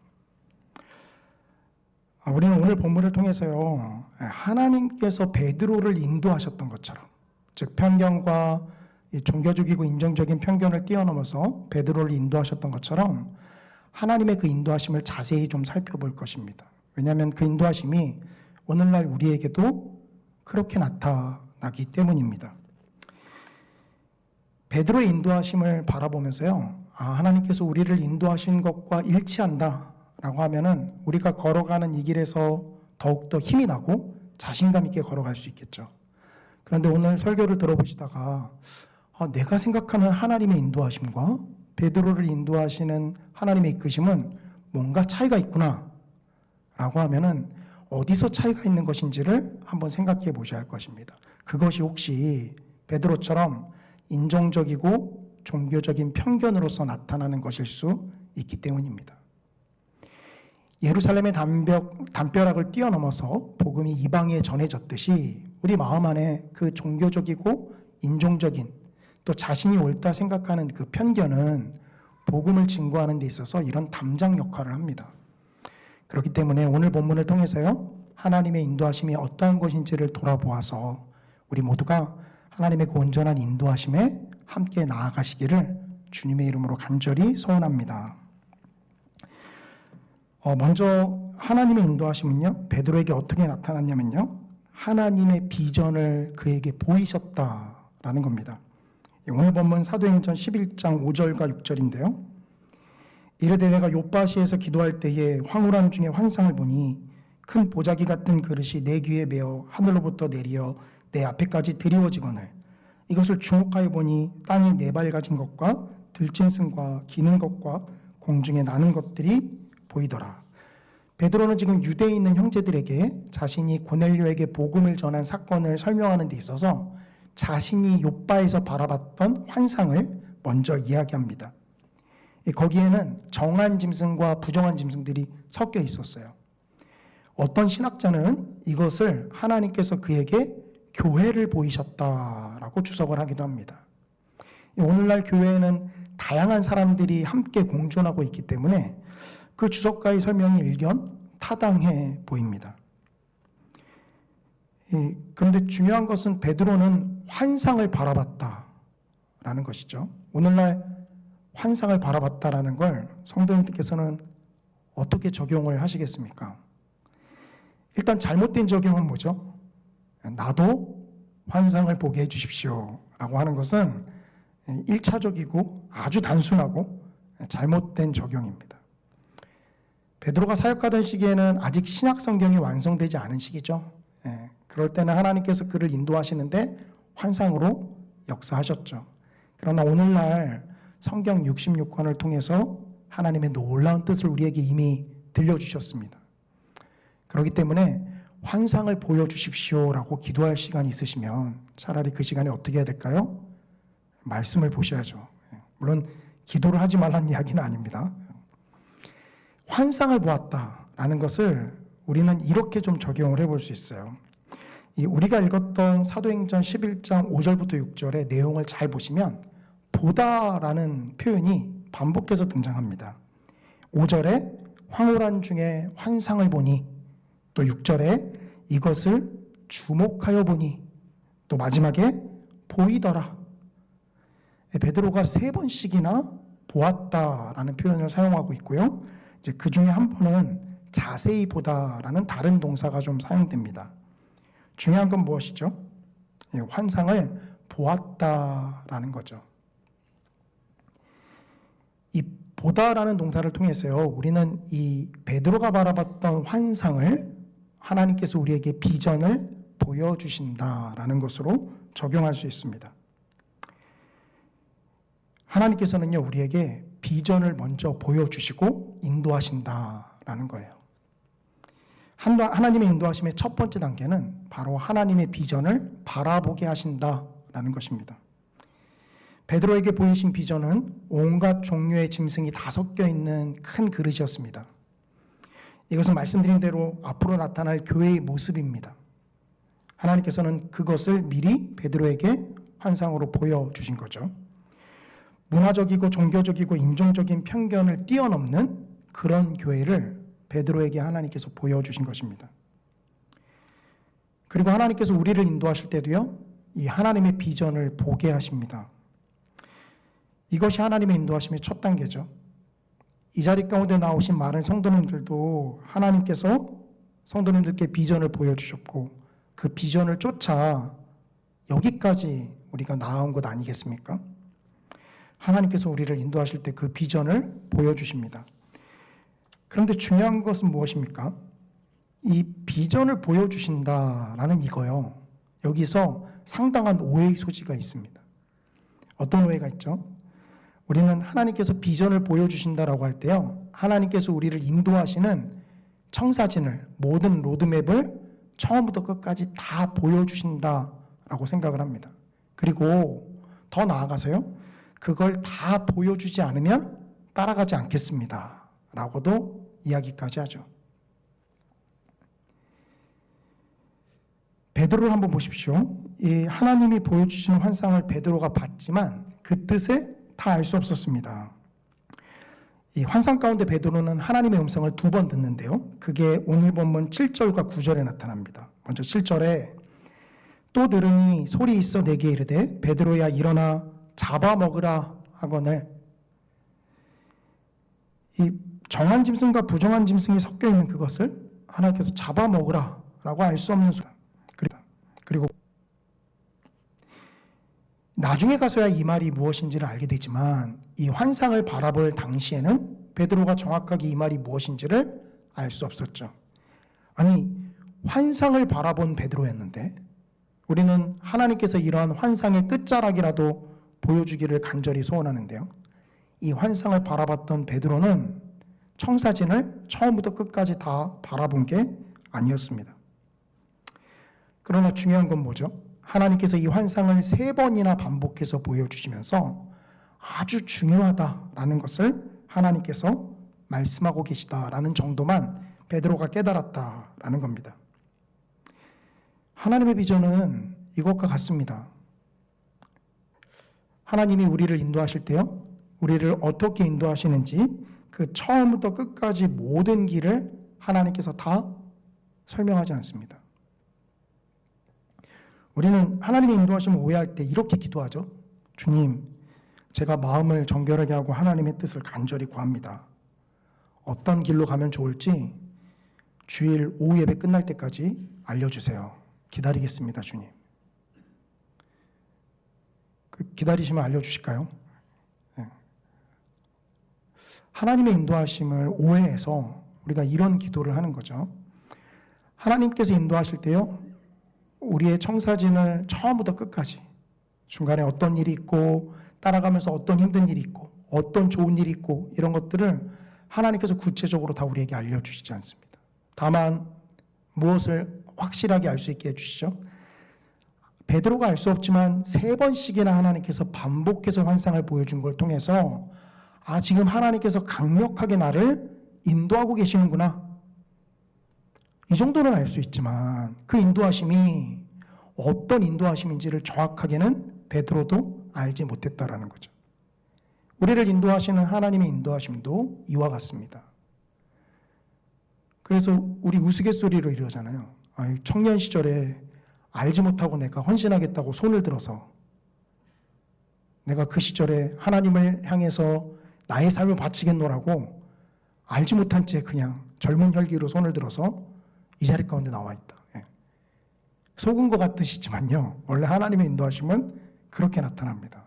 S3: 우리는 오늘 본문을 통해서요, 하나님께서 베드로를 인도하셨던 것처럼, 즉 편견과 종교적이고 인정적인 편견을 뛰어넘어서 베드로를 인도하셨던 것처럼 하나님의 그 인도하심을 자세히 좀 살펴볼 것입니다. 왜냐하면 그 인도하심이 오늘날 우리에게도 그렇게 나타나기 때문입니다. 베드로의 인도하심을 바라보면서요, 하나님께서 우리를 인도하신 것과 일치한다라고 하면은 우리가 걸어가는 이 길에서 더욱더 힘이 나고 자신감 있게 걸어갈 수 있겠죠. 그런데 오늘 설교를 들어보시다가 내가 생각하는 하나님의 인도하심과 베드로를 인도하시는 하나님의 이끄심은 뭔가 차이가 있구나 라고 하면은 어디서 차이가 있는 것인지를 한번 생각해 보셔야 할 것입니다. 그것이 혹시 베드로처럼 인종적이고 종교적인 편견으로서 나타나는 것일 수 있기 때문입니다. 예루살렘의 담벼락을 뛰어넘어서 복음이 이방에 전해졌듯이 우리 마음 안에 그 종교적이고 인종적인 또 자신이 옳다 생각하는 그 편견은 복음을 증거하는 데 있어서 이런 담장 역할을 합니다. 그렇기 때문에 오늘 본문을 통해서요, 하나님의 인도하심이 어떠한 것인지를 돌아보아서 우리 모두가 하나님의 그 온전한 인도하심에 함께 나아가시기를 주님의 이름으로 간절히 소원합니다. 먼저 하나님의 인도하심은요, 베드로에게 어떻게 나타났냐면요, 하나님의 비전을 그에게 보이셨다라는 겁니다. 오늘 본문 사도행전 11장 5절과 6절인데요. 이르되 내가 요빠시에서 기도할 때에 황홀한 중에 환상을 보니 큰 보자기 같은 그릇이 내 귀에 메어 하늘로부터 내리어 내 앞에까지 드리워지거늘 이것을 주목하여 보니 땅이 네발가진 것과 들짐승과 기는 것과 공중에 나는 것들이 보이더라. 베드로는 지금 유대에 있는 형제들에게 자신이 고넬료에게 복음을 전한 사건을 설명하는 데 있어서 자신이 요빠에서 바라봤던 환상을 먼저 이야기합니다. 거기에는 정한 짐승과 부정한 짐승들이 섞여 있었어요. 어떤 신학자는 이것을 하나님께서 그에게 교회를 보이셨다라고 주석을 하기도 합니다. 오늘날 교회에는 다양한 사람들이 함께 공존하고 있기 때문에 그 주석가의 설명이 일견 타당해 보입니다. 그런데 중요한 것은 베드로는 환상을 바라봤다라는 것이죠. 오늘날 환상을 바라봤다라는 걸 성도님들께서는 어떻게 적용을 하시겠습니까? 일단 잘못된 적용은 뭐죠? 나도 환상을 보게 해주십시오 라고 하는 것은 1차적이고 아주 단순하고 잘못된 적용입니다. 베드로가 사역하던 시기에는 아직 신약 성경이 완성되지 않은 시기죠. 그럴 때는 하나님께서 그를 인도하시는데 환상으로 역사하셨죠. 그러나 오늘날 성경 66권을 통해서 하나님의 놀라운 뜻을 우리에게 이미 들려주셨습니다. 그렇기 때문에 환상을 보여주십시오라고 기도할 시간이 있으시면 차라리 그 시간에 어떻게 해야 될까요? 말씀을 보셔야죠. 물론 기도를 하지 말라는 이야기는 아닙니다. 환상을 보았다라는 것을 우리는 이렇게 좀 적용을 해볼 수 있어요. 우리가 읽었던 사도행전 11장 5절부터 6절의 내용을 잘 보시면 보다라는 표현이 반복해서 등장합니다. 5절에 황홀한 중에 환상을 보니, 또 6절에 이것을 주목하여 보니, 또 마지막에 보이더라. 베드로가 3번씩이나 보았다라는 표현을 사용하고 있고요. 이제 그 중에 한 번은 자세히 보다라는 다른 동사가 좀 사용됩니다. 중요한 건 무엇이죠? 환상을 보았다라는 거죠. 이 보다라는 동사를 통해서요, 우리는 이 베드로가 바라봤던 환상을 하나님께서 우리에게 비전을 보여주신다라는 것으로 적용할 수 있습니다. 하나님께서는요, 우리에게 비전을 먼저 보여주시고 인도하신다라는 거예요. 하나님의 인도하심의 첫 번째 단계는 바로 하나님의 비전을 바라보게 하신다라는 것입니다. 베드로에게 보이신 비전은 온갖 종류의 짐승이 다 섞여 있는 큰 그릇이었습니다. 이것은 말씀드린 대로 앞으로 나타날 교회의 모습입니다. 하나님께서는 그것을 미리 베드로에게 환상으로 보여주신 거죠. 문화적이고 종교적이고 인종적인 편견을 뛰어넘는 그런 교회를 베드로에게 하나님께서 보여주신 것입니다. 그리고 하나님께서 우리를 인도하실 때도요, 이 하나님의 비전을 보게 하십니다. 이것이 하나님의 인도하심의 첫 단계죠. 이 자리 가운데 나오신 많은 성도님들도 하나님께서 성도님들께 비전을 보여주셨고 그 비전을 쫓아 여기까지 우리가 나아온 것 아니겠습니까? 하나님께서 우리를 인도하실 때 그 비전을 보여주십니다. 그런데 중요한 것은 무엇입니까? 이 비전을 보여주신다라는 이거요. 여기서 상당한 오해의 소지가 있습니다. 어떤 오해가 있죠? 우리는 하나님께서 비전을 보여주신다라고 할 때요, 하나님께서 우리를 인도하시는 청사진을, 모든 로드맵을 처음부터 끝까지 다 보여주신다라고 생각을 합니다. 그리고 더 나아가서요, 그걸 다 보여주지 않으면 따라가지 않겠습니다 라고도 이야기까지 하죠. 베드로를 한번 보십시오. 이 하나님이 보여주시는 환상을 베드로가 봤지만 그 뜻을 다 알 수 없었습니다. 이 환상 가운데 베드로는 하나님의 음성을 2번 듣는데요. 그게 오늘 본문 7절과 9절에 나타납니다. 먼저 7절에 또 들으니 소리 있어 내게 이르되 베드로야 일어나 잡아먹으라 하거늘. 이 정한 짐승과 부정한 짐승이 섞여 있는 그것을 하나님께서 잡아먹으라 라고 알 수 없는 소리. 그리고 나중에 가서야 이 말이 무엇인지를 알게 되지만 이 환상을 바라볼 당시에는 베드로가 정확하게 이 말이 무엇인지를 알 수 없었죠. 아니, 환상을 바라본 베드로였는데 우리는 하나님께서 이러한 환상의 끝자락이라도 보여주기를 간절히 소원하는데요. 이 환상을 바라봤던 베드로는 청사진을 처음부터 끝까지 다 바라본 게 아니었습니다. 그러나 중요한 건 뭐죠? 하나님께서 이 환상을 3번이나 반복해서 보여주시면서 아주 중요하다라는 것을 하나님께서 말씀하고 계시다라는 정도만 베드로가 깨달았다라는 겁니다. 하나님의 비전은 이것과 같습니다. 하나님이 우리를 인도하실 때요, 우리를 어떻게 인도하시는지 그 처음부터 끝까지 모든 길을 하나님께서 다 설명하지 않습니다. 우리는 하나님의 인도하심을 오해할 때 이렇게 기도하죠. 주님, 제가 마음을 정결하게 하고 하나님의 뜻을 간절히 구합니다. 어떤 길로 가면 좋을지 주일 오후 예배 끝날 때까지 알려주세요. 기다리겠습니다, 주님. 기다리시면 알려주실까요? 네. 하나님의 인도하심을 오해해서 우리가 이런 기도를 하는 거죠. 하나님께서 인도하실 때요, 우리의 청사진을 처음부터 끝까지 중간에 어떤 일이 있고 따라가면서 어떤 힘든 일이 있고 어떤 좋은 일이 있고 이런 것들을 하나님께서 구체적으로 다 우리에게 알려주시지 않습니다. 다만 무엇을 확실하게 알 수 있게 해주시죠? 베드로가 알 수 없지만 3번씩이나 하나님께서 반복해서 환상을 보여준 걸 통해서 아, 지금 하나님께서 강력하게 나를 인도하고 계시는구나, 이 정도는 알 수 있지만 그 인도하심이 어떤 인도하심인지를 정확하게는 베드로도 알지 못했다라는 거죠. 우리를 인도하시는 하나님의 인도하심도 이와 같습니다. 그래서 우리 우스갯소리로 이러잖아요. 청년 시절에 알지 못하고 내가 헌신하겠다고 손을 들어서 내가 그 시절에 하나님을 향해서 나의 삶을 바치겠노라고 알지 못한 채 그냥 젊은 혈기로 손을 들어서 이 자리 가운데 나와 있다. 속은 것 같으시지만요, 원래 하나님의 인도하심은 그렇게 나타납니다.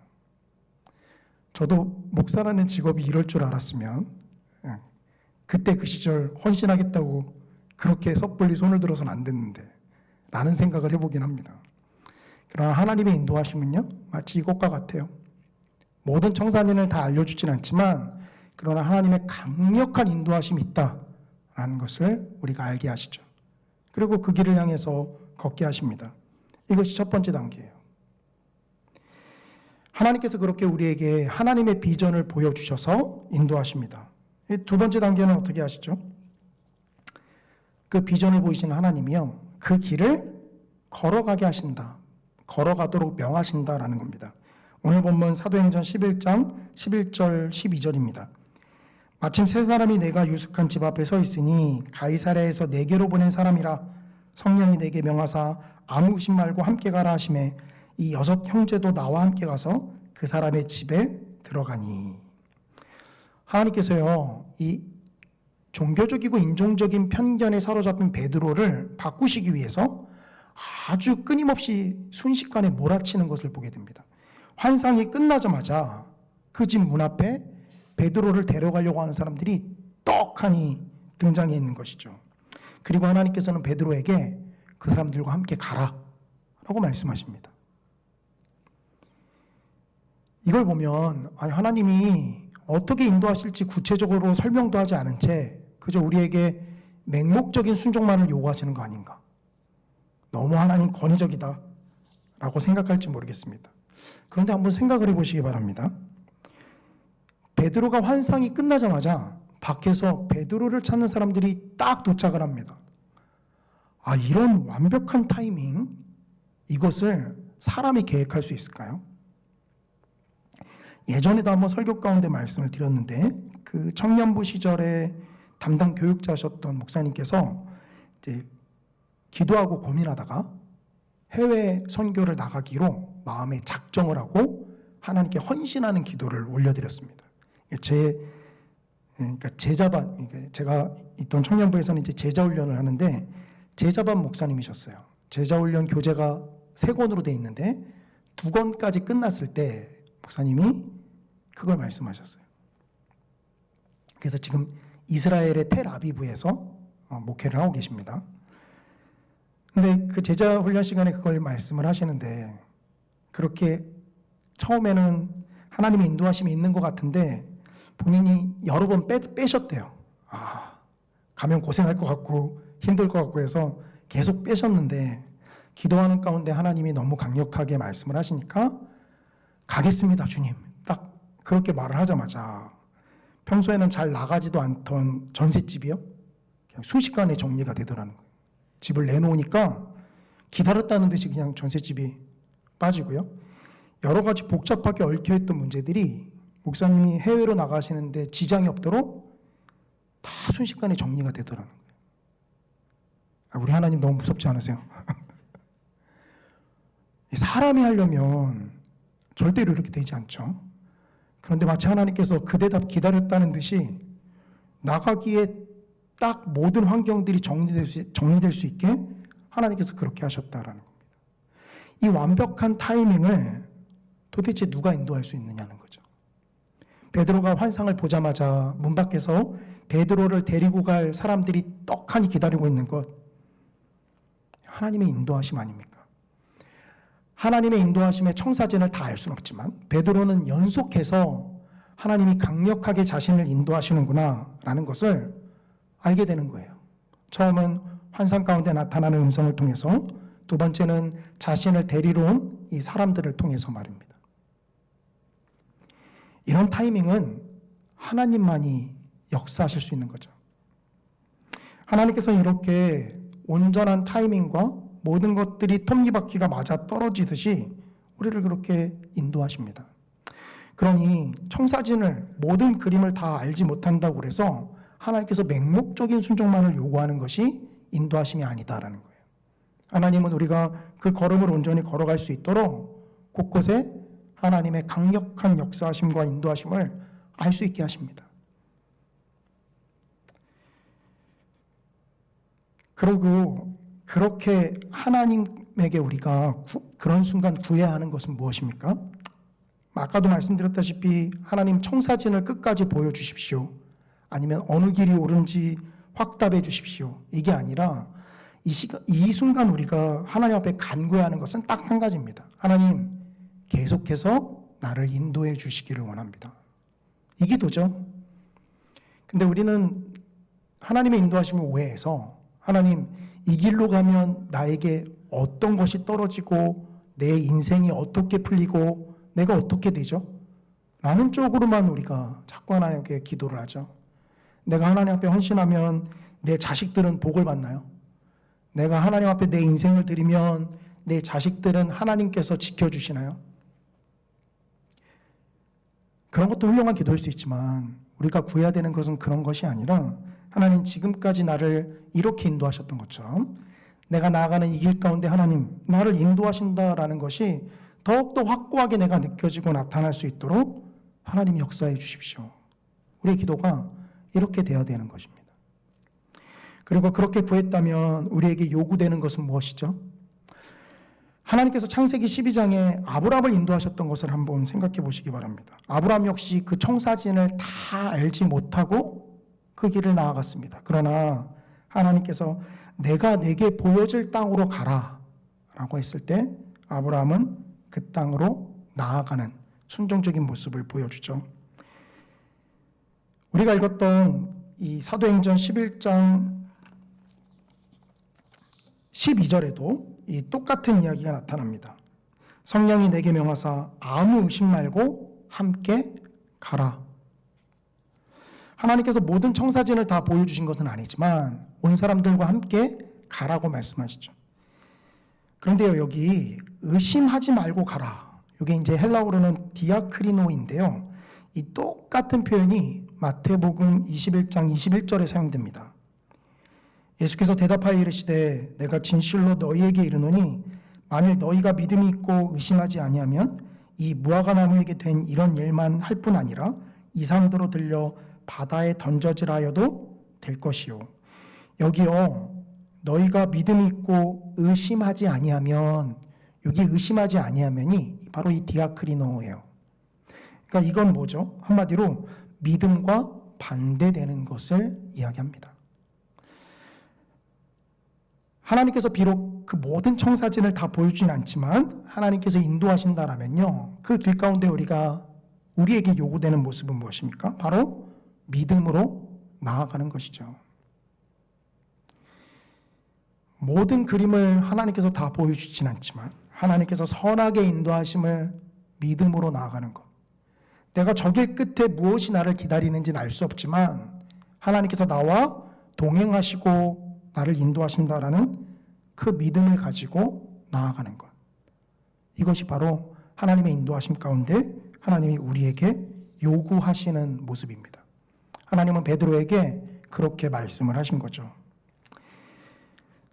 S3: 저도 목사라는 직업이 이럴 줄 알았으면 그때 그 시절 헌신하겠다고 그렇게 섣불리 손을 들어서는 안 됐는데 라는 생각을 해보긴 합니다. 그러나 하나님의 인도하심은요, 마치 이것과 같아요. 모든 청사진을 다 알려주진 않지만 그러나 하나님의 강력한 인도하심이 있다라는 것을 우리가 알게 하시죠. 그리고 그 길을 향해서 걷게 하십니다. 이것이 첫 번째 단계예요. 하나님께서 그렇게 우리에게 하나님의 비전을 보여주셔서 인도하십니다. 두 번째 단계는 어떻게 하시죠? 그 비전을 보이시는 하나님이요, 그 길을 걸어가게 하신다. 걸어가도록 명하신다라는 겁니다. 오늘 본문 사도행전 11장 11절 12절입니다. 마침 세 사람이 내가 유숙한 집 앞에 서 있으니 가이사랴에서 내게로 보낸 사람이라 성령이 내게 명하사 아무 의심 말고 함께 가라 하시매 이 6 형제도 나와 함께 가서 그 사람의 집에 들어가니. 하나님께서요, 이 종교적이고 인종적인 편견에 사로잡힌 베드로를 바꾸시기 위해서 아주 끊임없이 순식간에 몰아치는 것을 보게 됩니다. 환상이 끝나자마자 그 집 문 앞에 베드로를 데려가려고 하는 사람들이 떡하니 등장해 있는 것이죠. 그리고 하나님께서는 베드로에게 그 사람들과 함께 가라 라고 말씀하십니다. 이걸 보면 하나님이 어떻게 인도하실지 구체적으로 설명도 하지 않은 채 그저 우리에게 맹목적인 순종만을 요구하시는 거 아닌가. 너무 하나님 권위적이다 라고 생각할지 모르겠습니다. 그런데 한번 생각을 해보시기 바랍니다. 베드로가 환상이 끝나자마자 밖에서 베드로를 찾는 사람들이 딱 도착을 합니다. 이런 완벽한 타이밍, 이것을 사람이 계획할 수 있을까요? 예전에도 한번 설교 가운데 말씀을 드렸는데 그 청년부 시절에 담당 교육자셨던 목사님께서 이제 기도하고 고민하다가 해외 선교를 나가기로 마음에 작정을 하고 하나님께 헌신하는 기도를 올려드렸습니다. 그러니까 제자반, 그러니까 제가 있던 청년부에서는 이제 제자 훈련을 하는데 제자반 목사님이셨어요. 제자 훈련 교재가 3권으로 돼 있는데 2권까지 끝났을 때 목사님이 그걸 말씀하셨어요. 그래서 지금 이스라엘의 텔아비브에서 목회를 하고 계십니다. 근데 그 제자 훈련 시간에 그걸 말씀을 하시는데 그렇게 처음에는 하나님의 인도하심이 있는 것 같은데 본인이 여러 번 빼셨대요. 가면 고생할 것 같고 힘들 것 같고 해서 계속 빼셨는데 기도하는 가운데 하나님이 너무 강력하게 말씀을 하시니까 가겠습니다 주님, 딱 그렇게 말을 하자마자 평소에는 잘 나가지도 않던 전셋집이요, 그냥 순식간에 정리가 되더라는 거예요. 집을 내놓으니까 기다렸다는 듯이 그냥 전셋집이 빠지고요, 여러 가지 복잡하게 얽혀있던 문제들이 목사님이 해외로 나가시는데 지장이 없도록 다 순식간에 정리가 되더라는 거예요. 우리 하나님 너무 무섭지 않으세요? 사람이 하려면 절대로 이렇게 되지 않죠. 그런데 마치 하나님께서 그 대답 기다렸다는 듯이 나가기에 딱 모든 환경들이 정리될 수 있게 하나님께서 그렇게 하셨다라는 겁니다. 이 완벽한 타이밍을 도대체 누가 인도할 수 있느냐는 거죠. 베드로가 환상을 보자마자 문 밖에서 베드로를 데리고 갈 사람들이 떡하니 기다리고 있는 것, 하나님의 인도하심 아닙니까? 하나님의 인도하심의 청사진을 다 알 수는 없지만 베드로는 연속해서 하나님이 강력하게 자신을 인도하시는구나 라는 것을 알게 되는 거예요. 처음은 환상 가운데 나타나는 음성을 통해서, 두 번째는 자신을 데리러 온 이 사람들을 통해서 말입니다. 이런 타이밍은 하나님만이 역사하실 수 있는 거죠. 하나님께서 이렇게 온전한 타이밍과 모든 것들이 톱니바퀴가 맞아 떨어지듯이 우리를 그렇게 인도하십니다. 그러니 청사진을, 모든 그림을 다 알지 못한다고 해서 하나님께서 맹목적인 순종만을 요구하는 것이 인도하심이 아니다라는 거예요. 하나님은 우리가 그 걸음을 온전히 걸어갈 수 있도록 곳곳에 하나님의 강력한 역사하심과 인도하심을 알 수 있게 하십니다. 그리고 그렇게 하나님에게 우리가 그런 순간 구해야 하는 것은 무엇입니까? 아까도 말씀드렸다시피 하나님 청사진을 끝까지 보여주십시오. 아니면 어느 길이 옳은지 확답해 주십시오. 이게 아니라 이 순간 우리가 하나님 앞에 간구해야 하는 것은 딱 한 가지입니다. 하나님, 계속해서 나를 인도해 주시기를 원합니다. 이 기도죠. 근데 우리는 하나님의 인도하심을 오해해서 하나님, 이 길로 가면 나에게 어떤 것이 떨어지고 내 인생이 어떻게 풀리고 내가 어떻게 되죠? 라는 쪽으로만 우리가 자꾸 하나님께 기도를 하죠. 내가 하나님 앞에 헌신하면 내 자식들은 복을 받나요? 내가 하나님 앞에 내 인생을 드리면 내 자식들은 하나님께서 지켜주시나요? 그런 것도 훌륭한 기도일 수 있지만 우리가 구해야 되는 것은 그런 것이 아니라 하나님 지금까지 나를 이렇게 인도하셨던 것처럼 내가 나아가는 이 길 가운데 하나님 나를 인도하신다라는 것이 더욱더 확고하게 내가 느껴지고 나타날 수 있도록 하나님 역사해 주십시오. 우리의 기도가 이렇게 되어야 되는 것입니다. 그리고 그렇게 구했다면 우리에게 요구되는 것은 무엇이죠? 하나님께서 창세기 12장에 아브라함을 인도하셨던 것을 한번 생각해 보시기 바랍니다. 아브라함 역시 그 청사진을 다 알지 못하고 그 길을 나아갔습니다. 그러나 하나님께서 내가 내게 보여줄 땅으로 가라 라고 했을 때 아브라함은 그 땅으로 나아가는 순종적인 모습을 보여주죠. 우리가 읽었던 이 사도행전 11장 12절에도 이 똑같은 이야기가 나타납니다. 성령이 내게 명하사 아무 의심 말고 함께 가라. 하나님께서 모든 청사진을 다 보여주신 것은 아니지만 온 사람들과 함께 가라고 말씀하시죠. 그런데요, 여기 의심하지 말고 가라. 이게 이제 헬라어로는 디아크리노인데요. 이 똑같은 표현이 마태복음 21장 21절에 사용됩니다. 예수께서 대답하여 이르시되 내가 진실로 너희에게 이르노니 만일 너희가 믿음이 있고 의심하지 아니하면 이 무화과 나무에게 된 이런 일만 할 뿐 아니라 이 산더러 들려 바다에 던져지라 하여도 될 것이요. 여기요, 너희가 믿음이 있고 의심하지 아니하면, 여기 의심하지 아니하면이 바로 이 디아크리노예요. 그러니까 이건 뭐죠? 한마디로 믿음과 반대되는 것을 이야기합니다. 하나님께서 비록 그 모든 청사진을 다 보여주진 않지만 하나님께서 인도하신다라면요, 그 길 가운데 우리에게 요구되는 모습은 무엇입니까? 바로 믿음으로 나아가는 것이죠. 모든 그림을 하나님께서 다 보여주진 않지만 하나님께서 선하게 인도하심을 믿음으로 나아가는 것. 내가 저 길 끝에 무엇이 나를 기다리는지는 알 수 없지만 하나님께서 나와 동행하시고 나를 인도하신다라는 그 믿음을 가지고 나아가는 것. 이것이 바로 하나님의 인도하심 가운데 하나님이 우리에게 요구하시는 모습입니다. 하나님은 베드로에게 그렇게 말씀을 하신 거죠.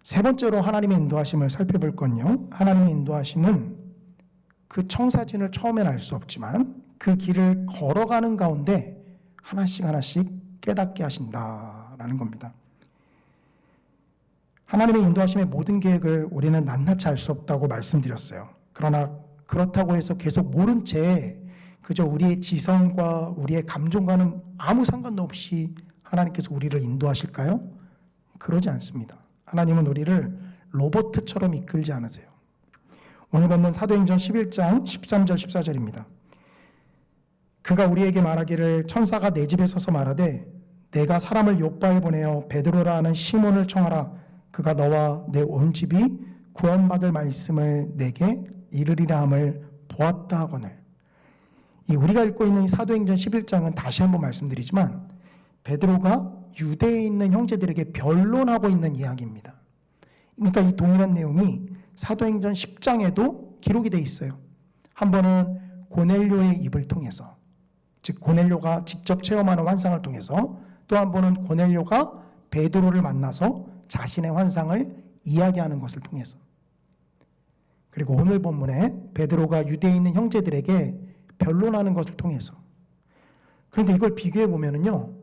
S3: 세 번째로 하나님의 인도하심을 살펴볼 건요, 하나님의 인도하심은 그 청사진을 처음엔 알 수 없지만 그 길을 걸어가는 가운데 하나씩 하나씩 깨닫게 하신다라는 겁니다. 하나님의 인도하심의 모든 계획을 우리는 낱낱이 알 수 없다고 말씀드렸어요. 그러나 그렇다고 해서 계속 모른 채 그저 우리의 지성과 우리의 감정과는 아무 상관도 없이 하나님께서 우리를 인도하실까요? 그러지 않습니다. 하나님은 우리를 로봇처럼 이끌지 않으세요. 오늘 본문 사도행전 11장 13절 14절입니다. 그가 우리에게 말하기를 천사가 내 집에 서서 말하되 내가 사람을 요바에 보내어 베드로라 하는 시몬을 청하라. 그가 너와 내 온 집이 구원받을 말씀을 내게 이르리라 함을 보았다 하거늘. 우리가 읽고 있는 사도행전 11장은 다시 한번 말씀드리지만 베드로가 유대에 있는 형제들에게 변론하고 있는 이야기입니다. 그러니까 이 동일한 내용이 사도행전 10장에도 기록이 돼 있어요. 한 번은 고넬료의 입을 통해서, 즉 고넬료가 직접 체험하는 환상을 통해서, 또 한 번은 고넬료가 베드로를 만나서 자신의 환상을 이야기하는 것을 통해서, 그리고 오늘 본문에 베드로가 유대에 있는 형제들에게 변론하는 것을 통해서. 그런데 이걸 비교해 보면은요,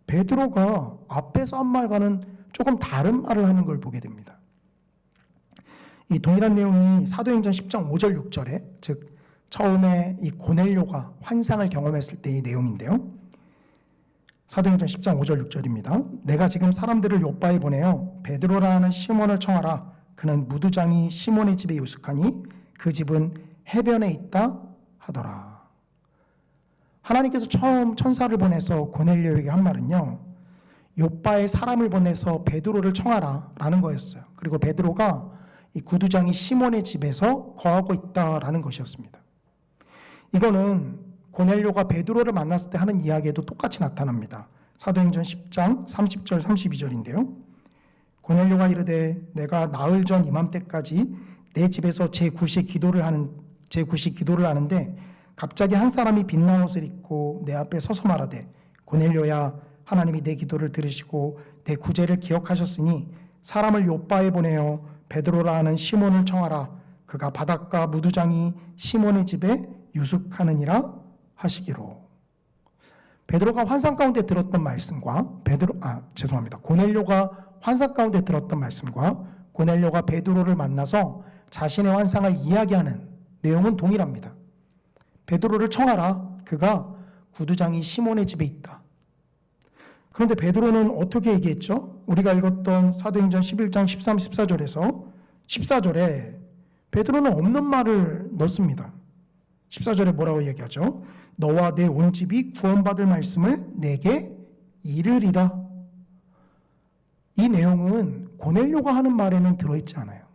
S3: 베드로가 앞에서 한 말과는 조금 다른 말을 하는 걸 보게 됩니다. 이 동일한 내용이 사도행전 10장 5절 6절에, 즉 처음에 이 고넬료가 환상을 경험했을 때의 내용인데요. 사도행전 10장 5절 6절입니다. 내가 지금 사람들을 요바에 보내어 베드로라는 시몬을 청하라. 그는 무두장이 시몬의 집에 유숙하니 그 집은 해변에 있다 하더라. 하나님께서 처음 천사를 보내서 고넬료에게 한 말은요, 요빠에 사람을 보내서 베드로를 청하라라는 거였어요. 그리고 베드로가 이 구두장이 시몬의 집에서 거하고 있다라는 것이었습니다. 이거는 고넬료가 베드로를 만났을 때 하는 이야기에도 똑같이 나타납니다. 사도행전 10장 30절 32절인데요. 고넬료가 이르되 내가 나흘 전 이맘때까지 내 집에서 제9시 기도를 하는데 갑자기 한 사람이 빛난 옷을 입고 내 앞에 서서 말하되 고넬료야 하나님이 내 기도를 들으시고 내 구제를 기억하셨으니 사람을 요빠에 보내어 베드로라 하는 시몬을 청하라. 그가 바닷가 무두장이 시몬의 집에 유숙하느니라 하시기로. 베드로가 환상 가운데 들었던 말씀과 고넬료가 환상 가운데 들었던 말씀과 고넬료가 베드로를 만나서 자신의 환상을 이야기하는 내용은 동일합니다. 베드로를 청하라. 그가 구두장이 시몬의 집에 있다. 그런데 베드로는 어떻게 얘기했죠? 우리가 읽었던 사도행전 11장 13, 14절에 베드로는 없는 말을 넣습니다. 14절에 뭐라고 얘기하죠? 너와 내 온 집이 구원받을 말씀을 내게 이르리라. 이 내용은 고넬료가 하는 말에는 들어있지 않아요.